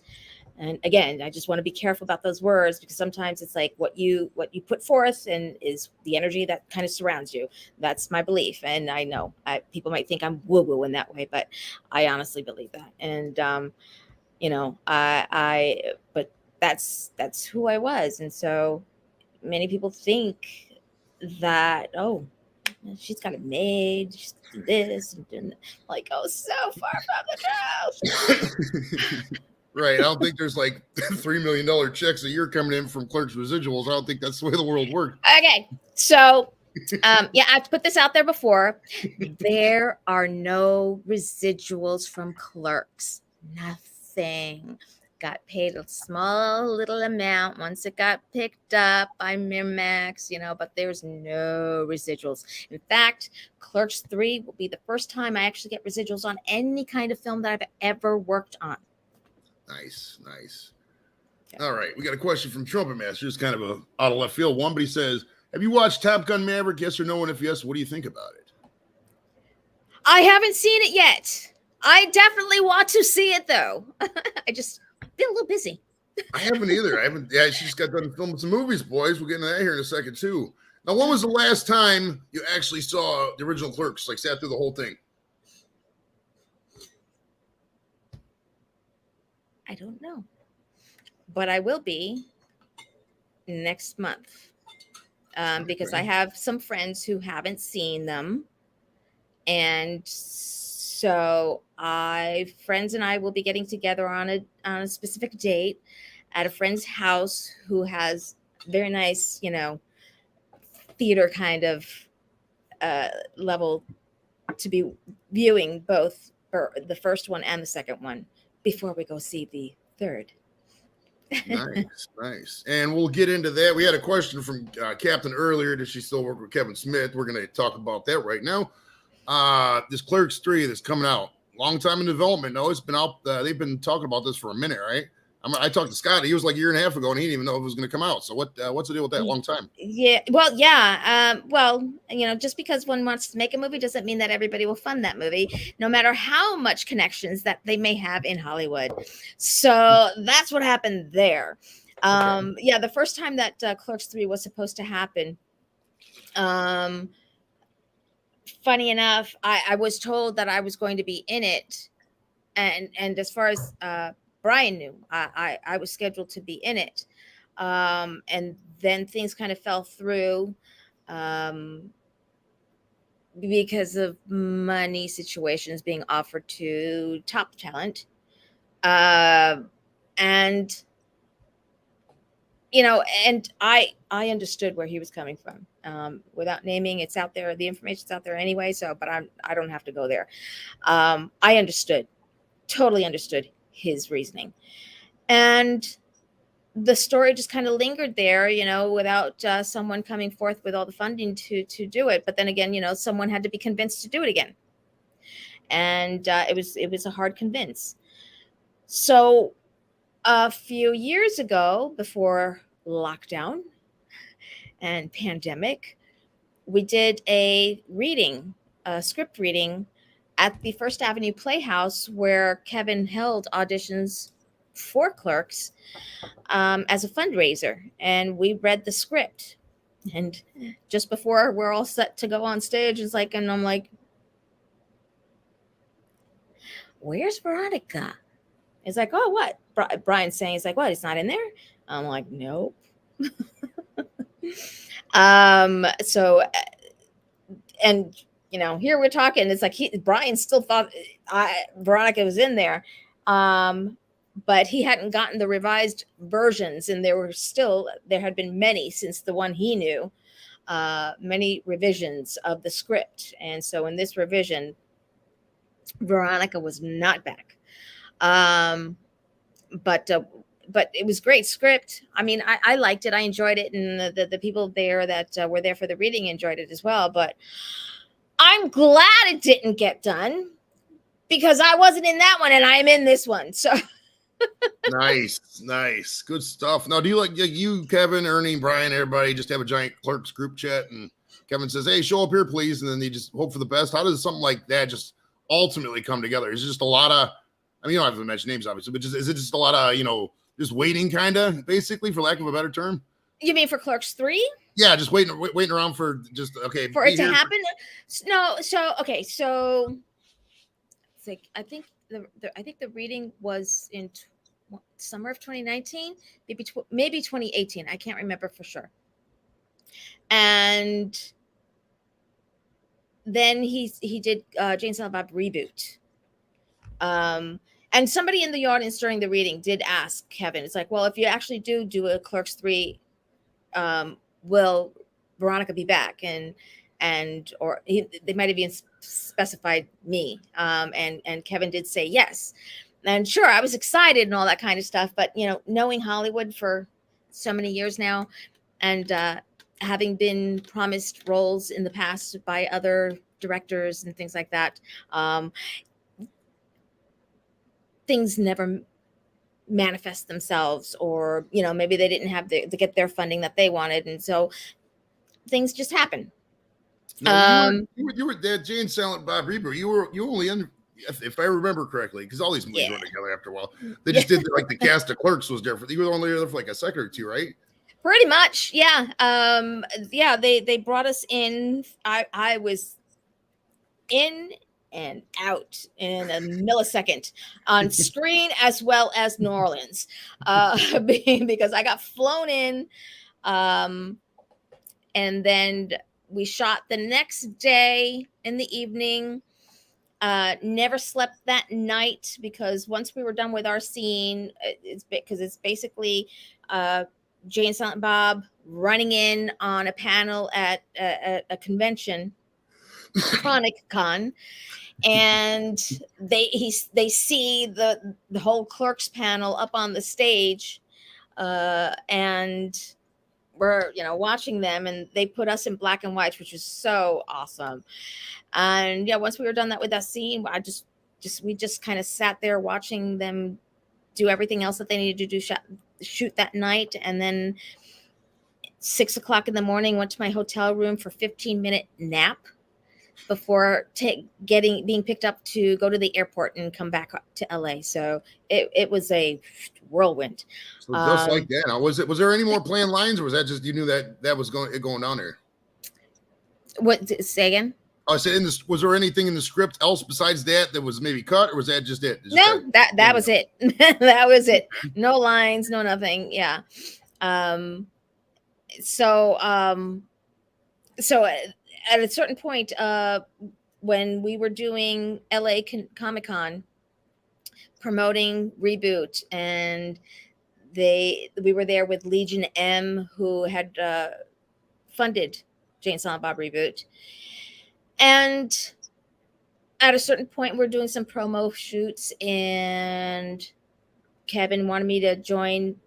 S2: And again, I just want to be careful about those words because sometimes it's like what you put forth and is the energy that kind of surrounds you. That's my belief. And I know people might think I'm woo-woo in that way, but I honestly believe that. And, but that's who I was. And so many people think that, oh, she's got it made. She's doing this and doing that. Like, oh, so far from the truth.
S1: Right. I don't think there's like $3 million checks a year coming in from Clerks residuals. I don't think that's the way the world works.
S2: Okay. So, I've put this out there before. There are no residuals from Clerks. Nothing. Got paid a small little amount once it got picked up by Miramax, but there's no residuals. In fact, Clerks 3 will be the first time I actually get residuals on any kind of film that I've ever worked on.
S1: Nice. Yeah. All right. We got a question from Trumpet Master. It's kind of a out of left field one, but he says, have you watched Top Gun Maverick? Yes or no? And if yes, what do you think about it?
S2: I haven't seen it yet. I definitely want to see it, though. I just been a little busy.
S1: I haven't either. Yeah, she just got done filming some movies, boys. We'll get into that here in a second, too. Now, when was the last time you actually saw the original Clerks, like sat through the whole thing?
S2: I don't know. But I will be next month because I have some friends who haven't seen them. And so friends and I will be getting together on a specific date at a friend's house who has very nice, theater kind of level to be viewing both the first one and the second one before we go see the third.
S1: Nice. And we'll get into that. We had a question from Captain earlier. Does she still work with Kevin Smith? We're going to talk about that right now. This Clerks 3 that's coming out, long time in development. No, it's been out. They've been talking about this for a minute, right? I talked to Scotty. He was like a year and a half ago, and he didn't even know if it was going to come out. So what's the deal with that? Long time.
S2: Yeah. Well, yeah. Just because one wants to make a movie doesn't mean that everybody will fund that movie, no matter how much connections that they may have in Hollywood. So that's what happened there. Okay. Yeah, the first time that Clerks 3 was supposed to happen, funny enough, I was told that I was going to be in it, and as far as Brian knew, I was scheduled to be in it, and then things kind of fell through because of money situations being offered to top talent, and and I understood where he was coming from. Without naming, it's out there. The information's out there anyway. So, but I don't have to go there. I totally understood his reasoning, and the story just kind of lingered there, without someone coming forth with all the funding to do it. But then again, someone had to be convinced to do it again, and it was a hard convince. So a few years ago, before lockdown and pandemic, we did a script reading at the First Avenue Playhouse where Kevin held auditions for Clerks as a fundraiser. And we read the script. And just before we're all set to go on stage, and I'm like, where's Veronica? It's like, oh, what? Brian's saying, he's like, what? It's not in there? I'm like, nope. So, and here we're talking. It's like Brian still thought Veronica was in there, but he hadn't gotten the revised versions, and there had been many since the one he knew. many revisions of the script. And so in this revision, Veronica was not back. But it was great script. I mean, I liked it. I enjoyed it. And the people there that were there for the reading enjoyed it as well. But I'm glad it didn't get done because I wasn't in that one and I am in this one. So
S1: nice. Good stuff. Now, do you like you, Kevin, Ernie, Brian, everybody just have a giant Clerks group chat and Kevin says, hey, show up here, please. And then they just hope for the best. How does something like that just ultimately come together? Is it just a lot of, I mean, you don't have to mention names, obviously, but is it just a lot of, just waiting kind of basically, for lack of a better term?
S2: You mean for Clerks 3?
S1: Yeah, just waiting around for just, okay.
S2: For it to happen? No. So, okay. So it's like, I think the reading was in summer of 2019, maybe 2018. I can't remember for sure. And then he did Jane Silent Bob reboot. And somebody in the audience during the reading did ask Kevin, it's like, well, if you actually do a Clerks 3, will Veronica be back? They might have even specified me. And Kevin did say yes. And sure, I was excited and all that kind of stuff. But, knowing Hollywood for so many years now and having been promised roles in the past by other directors and things like that, things never manifest themselves, or maybe they didn't have to get their funding that they wanted, and so things just happen.
S1: You were that Jane Silent Bob reboot. You only in, if I remember correctly, because all these movies run together after a while. They just did like the cast of Clerks was different. You were only there for like a second or two, right?
S2: Pretty much, yeah. They brought us in. I was in and out in a millisecond on screen as well as New Orleans, because I got flown in, and then we shot the next day in the evening. Never slept that night because once we were done with our scene, it's basically Jane Silent Bob running in on a panel at a convention, Chronic Con, and they see the whole Clerks panel up on the stage, and we're watching them, and they put us in black and white, which was so awesome. And once we were done with that scene, we just kind of sat there watching them do everything else that they needed to do, shoot that night, and then 6 o'clock in the morning went to my hotel room for 15-minute nap before being picked up to go to the airport and come back to LA. So it was a whirlwind.
S1: So just like that. Now, was there any more planned lines, or was that just you knew that was going down there?
S2: What, say again?
S1: I said, was there anything in the script else besides that was maybe cut, or was that just it?
S2: No, that was it. That was it. No lines, no nothing. Yeah. So at a certain point, when we were doing LA Comic-Con promoting reboot, and we were there with Legion M, who had funded Jane Silent Bob reboot. And at a certain point, we're doing some promo shoots, and Kevin wanted me to join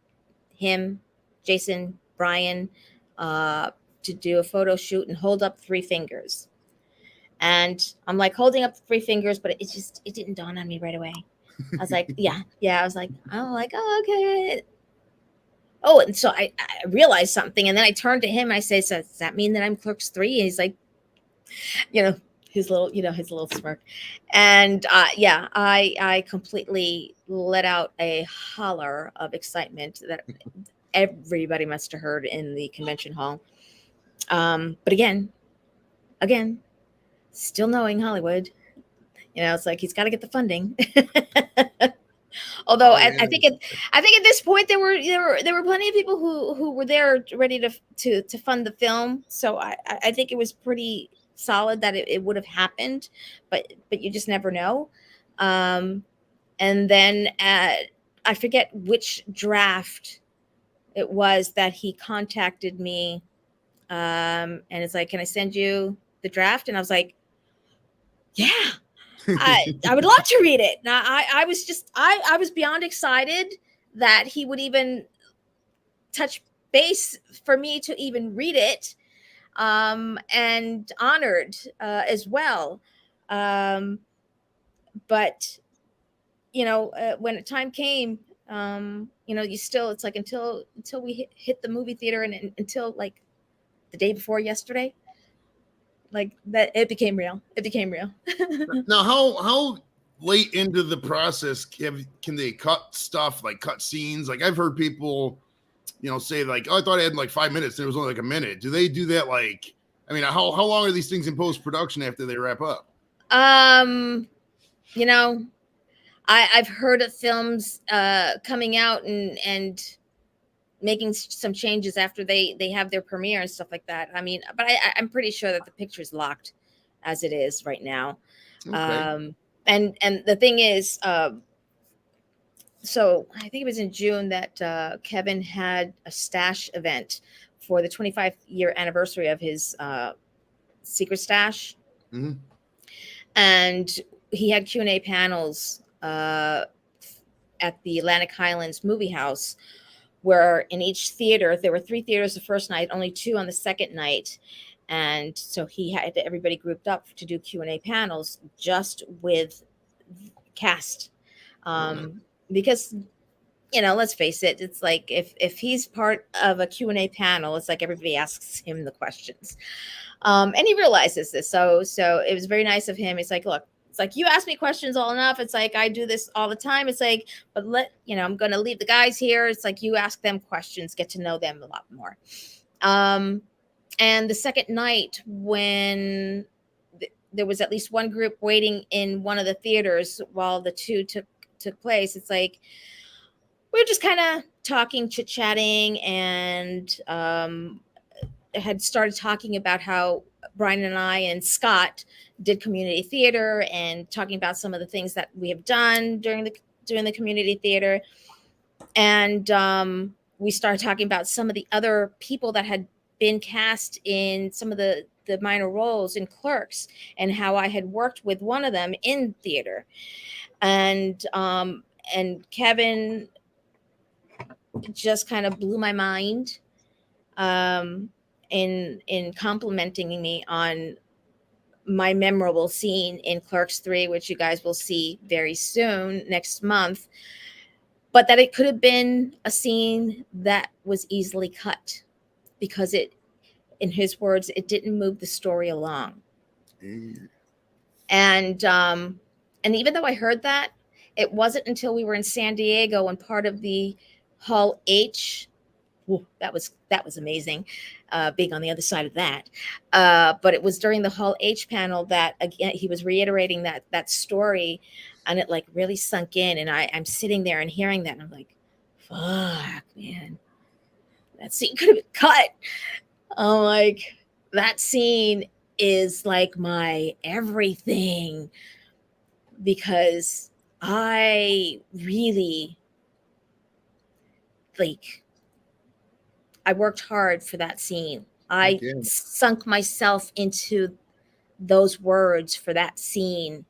S2: him, Jason, Brian, to do a photo shoot and hold up 3 fingers. And I'm like holding up 3 fingers, but it didn't dawn on me right away. I was like, yeah. I was like, oh, okay. Oh, and so I realized something, and then I turned to him and I say, so does that mean that I'm Clerks 3? And he's like, his little smirk. And I completely let out a holler of excitement that everybody must have heard in the convention hall. But again, still knowing Hollywood, it's like he's got to get the funding. Although I think at this point there were plenty of people who were there ready to fund the film. So I think it was pretty solid that it would have happened, but you just never know. And then I forget which draft it was that he contacted me And it's like, can I send you the draft? And I was like, yeah, I would love to read it. Now, I was beyond excited that he would even touch base for me to even read it, and honored as well. But when the time came, you still, it's like until we hit the movie theater, and until like the day before yesterday, like that, it became real.
S1: Now, how late into the process can they cut stuff, like cut scenes? Like I've heard people, say like, oh, I thought I had like 5 minutes and it was only like a minute. Do they do that? Like, I mean, how long are these things in post-production after they wrap up?
S2: I've heard of films coming out and making some changes after they have their premiere and stuff like that. I mean, but I'm pretty sure that the picture's locked as it is right now.
S1: Okay.
S2: And the thing is, so I think it was in June that Kevin had a stash event for the 25-year anniversary of his secret stash.
S1: Mm-hmm.
S2: And he had Q&A panels at the Atlantic Highlands Movie House, where in each theater, there were 3 theaters the first night, only 2 on the second night. And so he had everybody grouped up to do Q&A panels just with cast. Because, let's face it, it's like if he's part of a Q&A panel, it's like everybody asks him the questions. And he realizes this. So it was very nice of him. It's like, look, it's like, you ask me questions all enough. It's like, I do this all the time. It's like, but I'm going to leave the guys here. It's like, you ask them questions, get to know them a lot more. And the second night, when there was at least one group waiting in one of the theaters while the 2 took place, it's like, we were just kind of talking, chit-chatting, and had started talking about how Brian and I and Scott did community theater, and talking about some of the things that we have done during the community theater. And we started talking about some of the other people that had been cast in some of the minor roles in Clerks, and how I had worked with one of them in theater. And Kevin just kind of blew my mind in complimenting me on my memorable scene in Clerks 3, which you guys will see very soon next month, but that it could have been a scene that was easily cut, because it, in his words, it didn't move the story along. And even though I heard that, it wasn't until we were in San Diego and part of the Hall H. Ooh, that was amazing, being on the other side of that. But it was during the Hall H panel that, again, he was reiterating that story, and it like really sunk in. And I'm sitting there and hearing that, and I'm like, fuck, man, that scene could have been cut. I'm like, that scene is like my everything, because I really, like, I worked hard for that scene. I sunk myself into those words for that scene.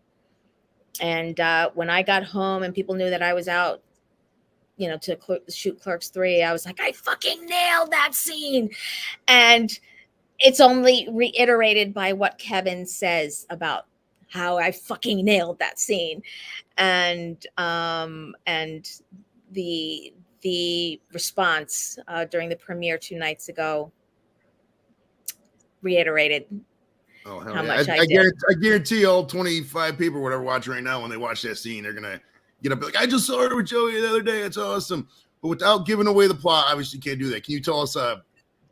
S2: And when I got home and people knew that I was out, to shoot Clerks 3, I was like, I fucking nailed that scene. And it's only reiterated by what Kevin says about how I fucking nailed that scene. And the response during the premiere 2 nights ago reiterated how much I did.
S1: I guarantee all 25 people, whatever, watching right now, when they watch that scene, they're gonna get up like, I just saw it with Joey the other day. It's awesome. But without giving away the plot, obviously you can't do that. Can you tell us a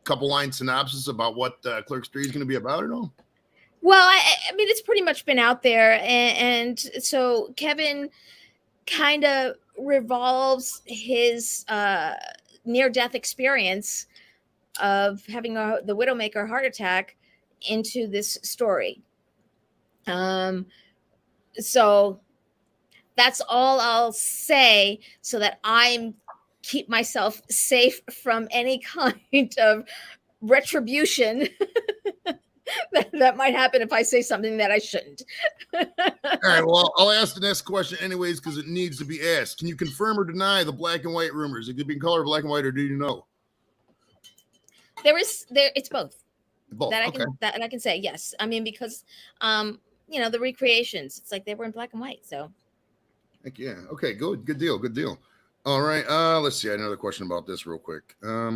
S1: couple line synopsis about what Clerks 3 is going to be about at all?
S2: Well, I mean, it's pretty much been out there, and so Kevin kind of revolves his near-death experience of having the Widowmaker heart attack into this story. So that's all I'll say, so that I keep myself safe from any kind of retribution that might happen if I say something that I shouldn't.
S1: All right, well, I'll ask the next question anyways because it needs to be asked. Can you confirm or deny the black and white rumors? It could be in color, black and white, or do you know?
S2: It's both.
S1: Both.
S2: That
S1: Okay.
S2: I can say yes. I mean, because the recreations, it's like they were in black and white. So
S1: Heck yeah. Okay, good deal. All right. Let's see. I had another question about this real quick. I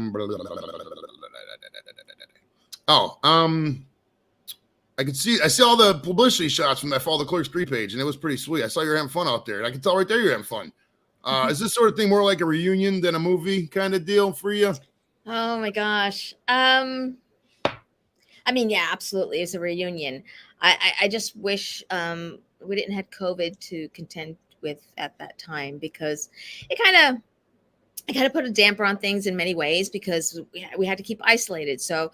S1: see all the publicity shots from that Follow the Clerks 3 page, and it was pretty sweet. I saw you were having fun out there, and I can tell right there you're having fun. Is this sort of thing more like a reunion than a movie kind of deal for you?
S2: Oh my gosh. I mean, yeah, absolutely. It's a reunion. I just wish we didn't have COVID to contend with at that time, because it kind of put a damper on things in many ways, because we had to keep isolated. So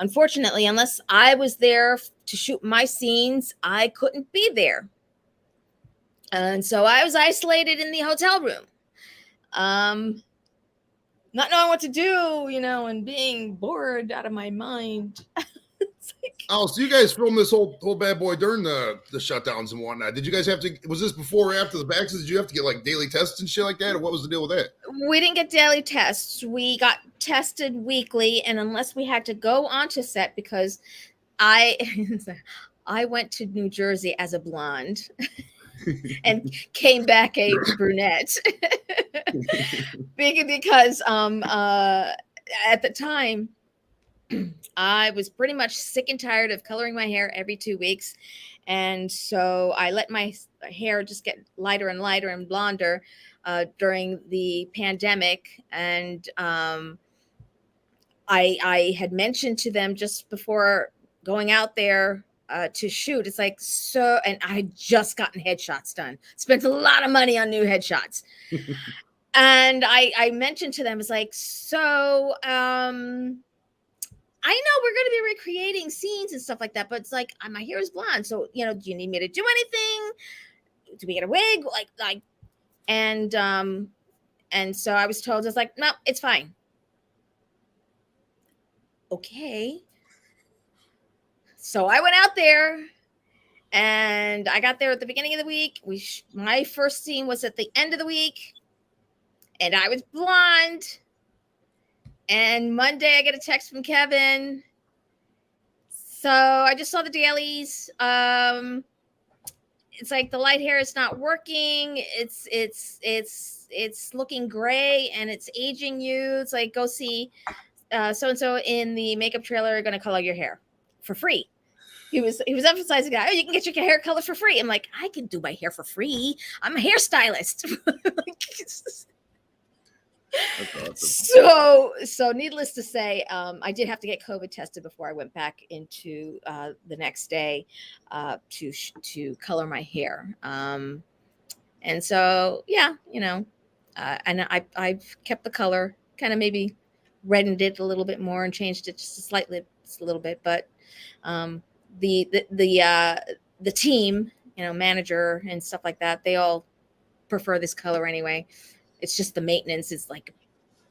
S2: unfortunately, unless I was there to shoot my scenes, I couldn't be there. And so I was isolated in the hotel room. Not knowing what to do, and being bored out of my mind.
S1: So you guys filmed this whole bad boy during the shutdowns and whatnot. Did you guys have to? Was this before or after the vaccines? Did you have to get like daily tests and shit like that, or what was the deal with that?
S2: We didn't get daily tests. We got tested weekly, and unless we had to go onto set, because I went to New Jersey as a blonde and came back a brunette because at the time I was pretty much sick and tired of coloring my hair every 2 weeks. And so I let my hair just get lighter and lighter and blonder during the pandemic. And I had mentioned to them just before going out there to shoot, it's like, so, and I had just gotten headshots done, spent a lot of money on new headshots. And I mentioned to them, it's like, so, I know we're going to be recreating scenes and stuff like that, but it's like, my hair is blonde. So, do you need me to do anything? Do we get a wig? And so I was told, I was like, no, it's fine. Okay. So I went out there, and I got there at the beginning of the week. My first scene was at the end of the week, and I was blonde. And Monday, I get a text from Kevin. So I just saw the dailies. It's like the light hair is not working. It's looking gray, and it's aging you. It's like, go see so and so in the makeup trailer. Going to color your hair for free. He was emphasizing that. Oh, you can get your hair colored for free. I'm like, I can do my hair for free. I'm a hairstylist. Awesome. So needless to say, I did have to get COVID tested before I went back into the next day to color my hair. And so, yeah, and I've kept the color, kind of maybe reddened it a little bit more and changed it just a little bit. But the team, manager and stuff like that, they all prefer this color anyway. It's just the maintenance is like a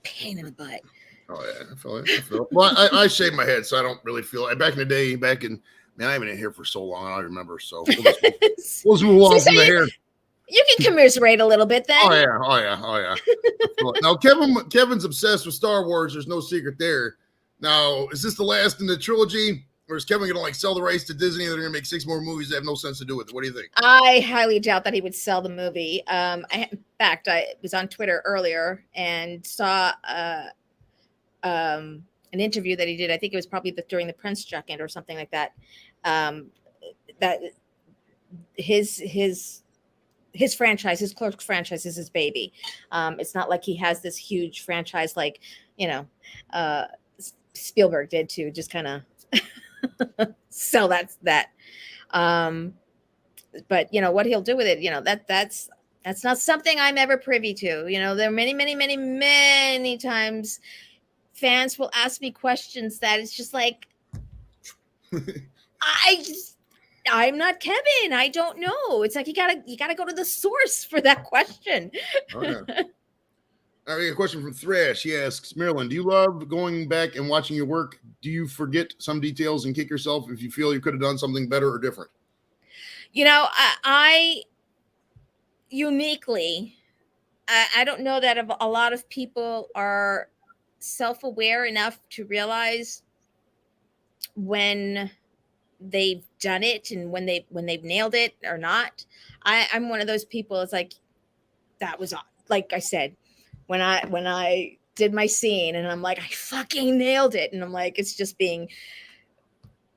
S2: pain in the butt.
S1: Oh yeah, I feel it. Well, I shave my head, so I don't really feel it. Back in the day, man, I haven't been here for so long, I don't remember. So we'll move along from the hair.
S2: You can commiserate a little bit then.
S1: Oh yeah. Now Kevin's obsessed with Star Wars. There's no secret there. Now, is this the last in the trilogy? Or is Kevin going to sell the rights to Disney? They're going to make 6 more movies that have no sense to do with it. What do you think?
S2: I highly doubt that he would sell the movie. In fact, I was on Twitter earlier and saw an interview that he did. I think it was probably during the Prince Junket or something like that. That his franchise, his Clerks franchise, is his baby. It's not like he has this huge franchise like Spielberg did to just kind of sell that. But what he'll do with it, that's not something I'm ever privy to. There are many times fans will ask me questions that it's just like, I'm not Kevin. I don't know. It's like you gotta go to the source for that question.
S1: Oh, yeah. All right, we got a question from Thrash. He asks, Marilyn, do you love going back and watching your work? Do you forget some details and kick yourself if you feel you could have done something better or different?
S2: You know, I uniquely, I don't know that a lot of people are self-aware enough to realize when they've done it and when they've nailed it or not. I'm one of those people. It's like, that was like I said, when I did my scene and I'm like, I fucking nailed it, and I'm like, it's just being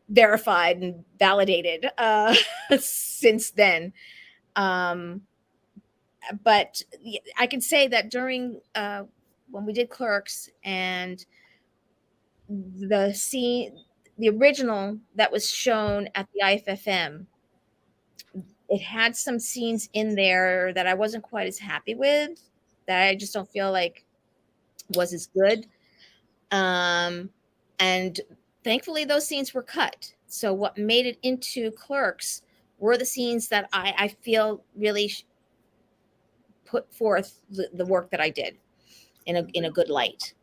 S2: verified and validated since then. But I can say that during when we did Clerks and the scene, the original that was shown at the IFFM, it had some scenes in there that I wasn't quite as happy with, that I just don't feel like was as good. And thankfully those scenes were cut. So what made it into Clerks were the scenes that I feel really put forth the work that I did in a good light.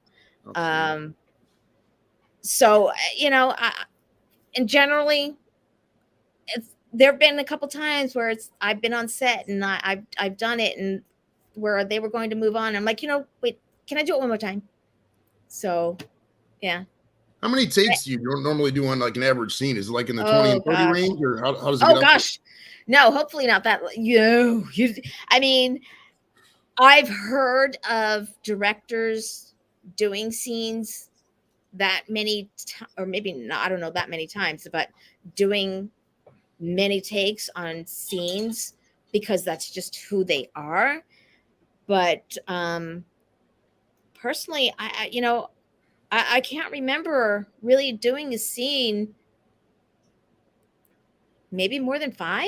S1: Okay.
S2: So, you know, and generally there have been a couple times where I've been on set and I've done it, and where they were going to move on. I'm like, you know, wait, can I do it one more time? So, yeah.
S1: How many takes do you normally do on like an average scene? Is it like in the 20
S2: Oh
S1: and 30
S2: gosh.
S1: range, or how does it
S2: Oh
S1: get up?
S2: gosh. No, hopefully not that. I mean, I've heard of directors doing scenes that many, or maybe not, I don't know, that many times, but doing many takes on scenes because that's just who they are. But personally, I can't remember really doing a scene maybe more than 5.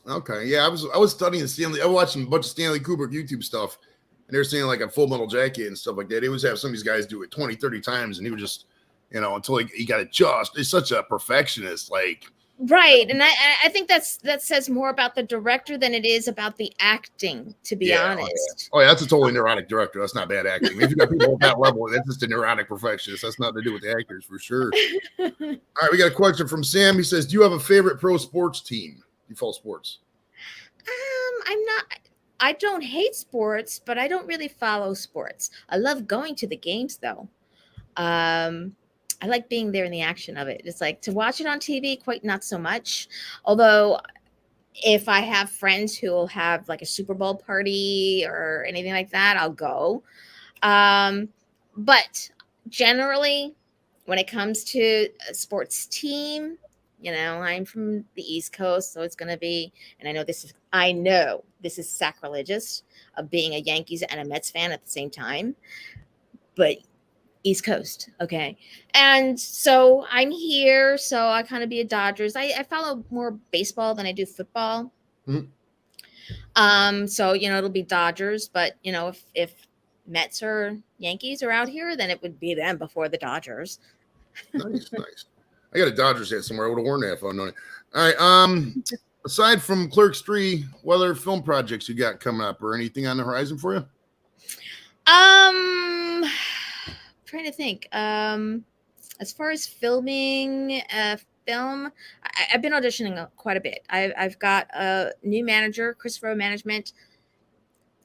S1: Okay, yeah, I was studying Stanley. I was watching a bunch of Stanley Kubrick YouTube stuff, and they were saying like a Full Metal Jacket and stuff like that. They always have some of these guys do it 20, 30 times, and he would just, until he got it just. He's such a perfectionist, like.
S2: Right, and I think that says more about the director than it is about the acting, to be honest.
S1: Oh yeah, that's a totally neurotic director. That's not bad acting. If you got people at that level, that's just a neurotic perfectionist. That's nothing to do with the actors for sure. All right, we got a question from Sam. He says, "Do you have a favorite pro sports team? You follow sports?"
S2: I don't hate sports, but I don't really follow sports. I love going to the games though. I like being there in the action of it. It's like, to watch it on TV, quite not so much. Although if I have friends who will have like a Super Bowl party or anything like that, I'll go. But generally, when it comes to a sports team, I'm from the East Coast, so it's going to be, and I know this is sacrilegious of being a Yankees and a Mets fan at the same time, but East Coast, okay. And so I'm here, so I kind of be a Dodgers. I follow more baseball than I do football.
S1: Mm-hmm.
S2: So it'll be Dodgers, but if Mets or Yankees are out here, then it would be them before the Dodgers.
S1: Nice. I got a Dodgers hat somewhere. I would have worn that if I'd known it. All right. Aside from Clerks 3, what other film projects you got coming up, or anything on the horizon for you?
S2: Trying to think. As far as filming film, I've been auditioning quite a bit. I've got a new manager, Christopher Management.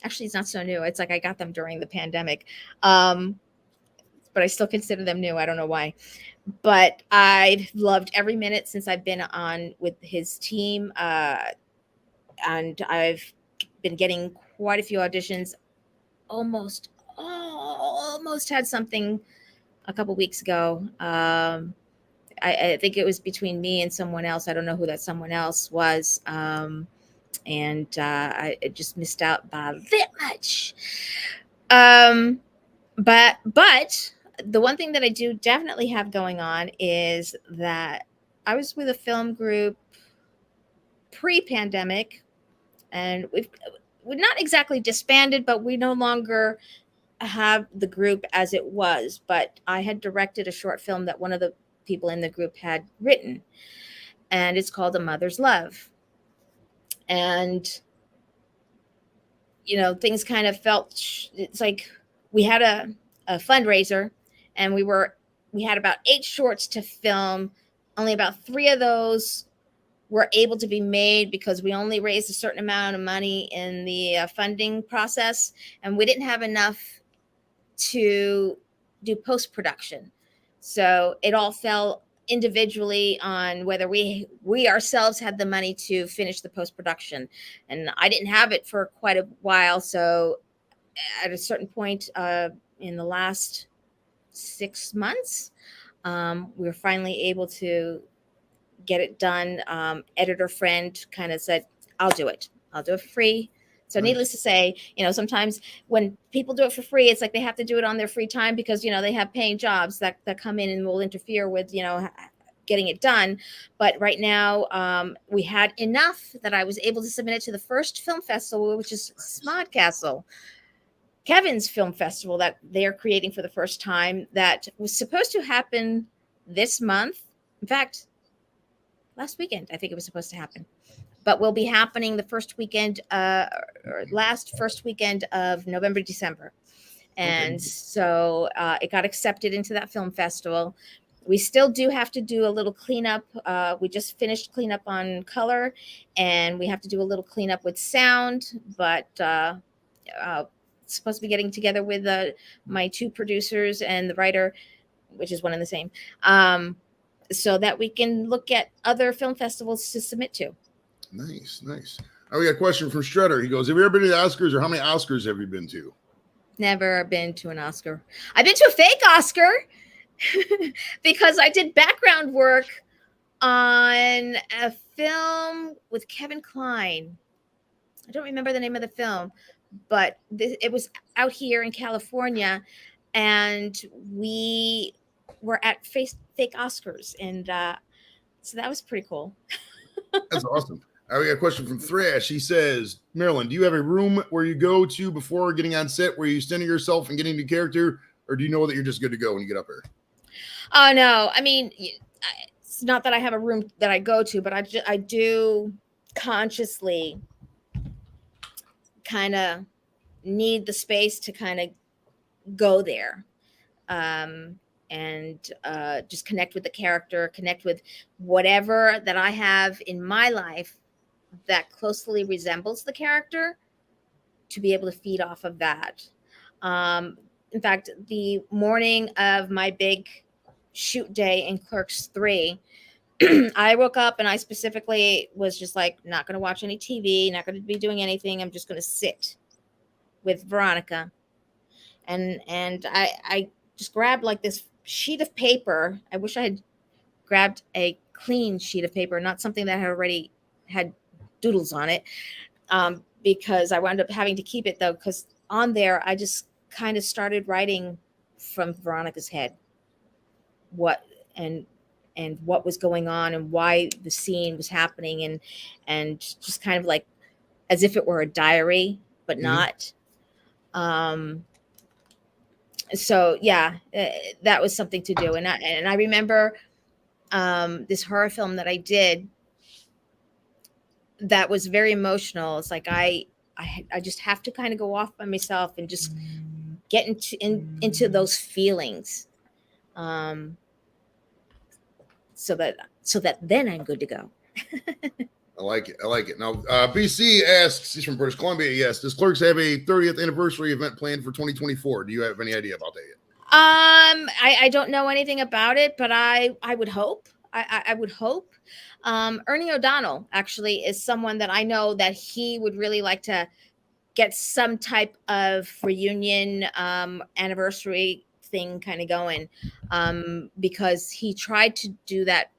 S2: Actually, it's not so new. It's like I got them during the pandemic, but I still consider them new. I don't know why, but I've loved every minute since I've been on with his team, and I've been getting quite a few auditions. Almost had something a couple weeks ago. I think it was between me and someone else. I don't know who that someone else was. And I just missed out by that much. But the one thing that I do definitely have going on is that I was with a film group pre-pandemic, and we're not exactly disbanded, but we no longer have the group as it was. But I had directed a short film that one of the people in the group had written, and it's called A Mother's Love. And things kind of felt, it's like we had a fundraiser, and we had about 8 shorts to film. Only about 3 of those were able to be made because we only raised a certain amount of money in the funding process, and we didn't have enough to do post-production. So it all fell individually on whether we ourselves had the money to finish the post-production. And I didn't have it for quite a while. So at a certain point in the last 6 months, we were finally able to get it done. Editor friend kind of said, I'll do it for free. So needless to say, sometimes when people do it for free, it's like they have to do it on their free time because, they have paying jobs that come in and will interfere with, getting it done. But right now we had enough that I was able to submit it to the first film festival, which is Smodcastle, Kevin's film festival that they're creating for the first time, that was supposed to happen this month. In fact, last weekend, I think it was supposed to happen, but will be happening the first weekend, or last first weekend of November, December. And so it got accepted into that film festival. We still do have to do a little cleanup. We just finished cleanup on color, and we have to do a little cleanup with sound, but supposed to be getting together with my 2 producers and the writer, which is one and the same, so that we can look at other film festivals to submit to.
S1: Nice. Oh, we got a question from Strutter. He goes, have you ever been to the Oscars, or how many Oscars have you been to?
S2: Never been to an Oscar. I've been to a fake Oscar because I did background work on a film with Kevin Kline. I don't remember the name of the film, but it was out here in California, and we were at fake Oscars, and so that was pretty cool.
S1: That's awesome. All right, we got a question from Thrash. He says, Marilyn, do you have a room where you go to before getting on set where you center yourself and getting into character, or do you know that you're just good to go when you get up here?
S2: Oh, no. I mean, it's not that I have a room that I go to, but I do consciously kind of need the space to kind of go there. And just connect with the character, connect with whatever that I have in my life that closely resembles the character, to be able to feed off of that. In fact, the morning of my big shoot day in Clerks 3, I woke up and I specifically was just like, not going to watch any TV, not going to be doing anything. I'm just going to sit with Veronica. And I just grabbed like this sheet of paper. I wish I had grabbed a clean sheet of paper, not something that had already had doodles on it, because I wound up having to keep it though, because on there I just kind of started writing from Veronica's head what was going on and why the scene was happening, and just kind of like as if it were a diary, but not. So yeah, that was something to do. And I remember this horror film that I did that was very emotional. It's like I just have to kind of go off by myself and just get into those feelings, so that then I'm good to go.
S1: I like it. Now, BC asks, he's from British Columbia. Yes, does Clerks have a 30th anniversary event planned for 2024? Do you have any idea about that yet?
S2: I don't know anything about it, but I would hope. I would hope. Ernie O'Donnell actually is someone that I know that he would really like to get some type of reunion anniversary thing kind of going, because he tried to do that.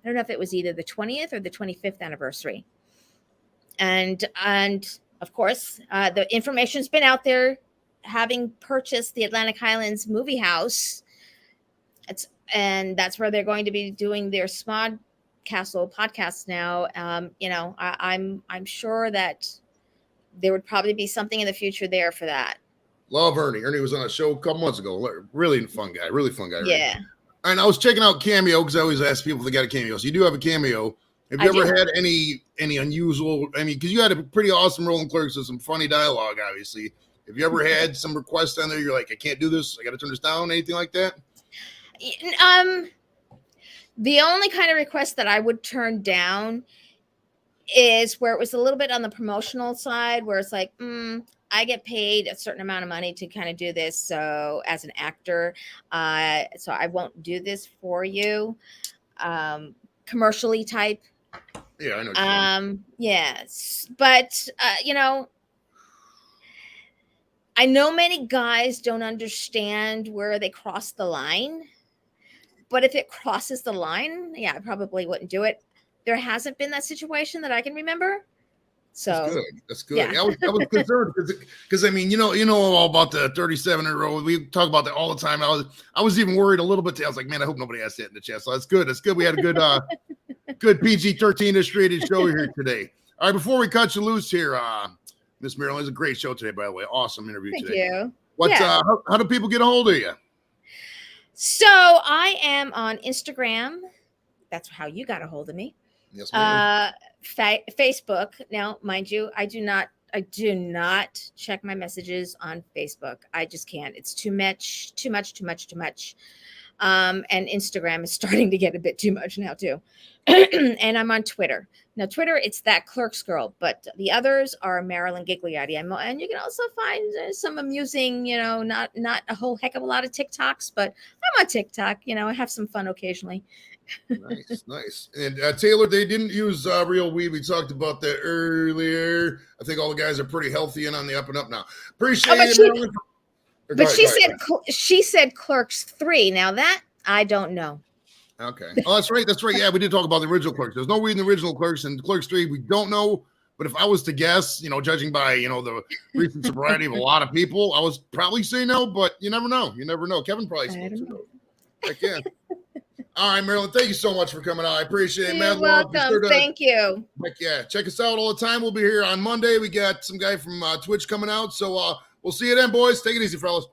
S2: I don't know if it was either the 20th or the 25th anniversary. And of course, the information's been out there, having purchased the Atlantic Highlands movie house. And that's where they're going to be doing their Smodcastle podcast now. I'm sure that there would probably be something in the future there for that.
S1: Love Ernie. Ernie was on a show a couple months ago. Really fun guy.
S2: Yeah.
S1: Ernie. And I was checking out Cameo because I always ask people if they got a cameo. So you do have a cameo. Have you ever had any unusual? I mean, because you had a pretty awesome role in Clerks with some funny dialogue, obviously. Have you ever had some requests on there? You're like, I can't do this. I got to turn this down. Anything like that?
S2: The only kind of request that I would turn down is where it was a little bit on the promotional side, where it's like, I get paid a certain amount of money to kind of do this. So as an actor, so I won't do this for you. Commercially type.
S1: Yeah, I know.
S2: Yes, but I know many guys don't understand where they cross the line. But if it crosses the line, yeah, I probably wouldn't do it. There hasn't been that situation that I can remember. So
S1: that's good. Yeah. I was concerned because I mean, you know all about the 37-year-old. We talk about that all the time. I was even worried a little bit. I was like, man, I hope nobody asked that in the chat. So that's good. That's good. We had a good good PG-13 illustrated show here today. All right, before we cut you loose here, Miss Marilyn, it's a great show today, by the way. Awesome interview today.
S2: Thank you.
S1: How do people get a hold of you?
S2: So I am on Instagram. That's how you got a hold of me.
S1: Yes, ma'am.
S2: Facebook. Now, mind you, I do not check my messages on Facebook. I just can't. It's too much. And Instagram is starting to get a bit too much now too. And I'm on Twitter. Now, Twitter, it's that Clerks girl, but the others are Marilyn Ghigliotti. And you can also find some amusing, not a whole heck of a lot of TikToks, but I'm on TikTok. I have some fun occasionally.
S1: Nice. And Taylor, they didn't use real weed. We talked about that earlier. I think all the guys are pretty healthy and on the up and up now. Appreciate it.
S2: But she said Clerks 3. Now that I don't know.
S1: Okay. Oh, that's right. Yeah, we did talk about the original Clerks. There's no weed in the original Clerks, and Clerks 3, we don't know. But if I was to guess, judging by, the recent sobriety of a lot of people, I was probably say no, but you never know. Kevin probably smokes. Heck yeah. All right, Marilyn, thank you so much for coming out. I appreciate it, man.
S2: You're welcome. Thank you.
S1: Heck yeah. Check us out all the time. We'll be here on Monday. We got some guy from Twitch coming out. So we'll see you then, boys. Take it easy, fellas.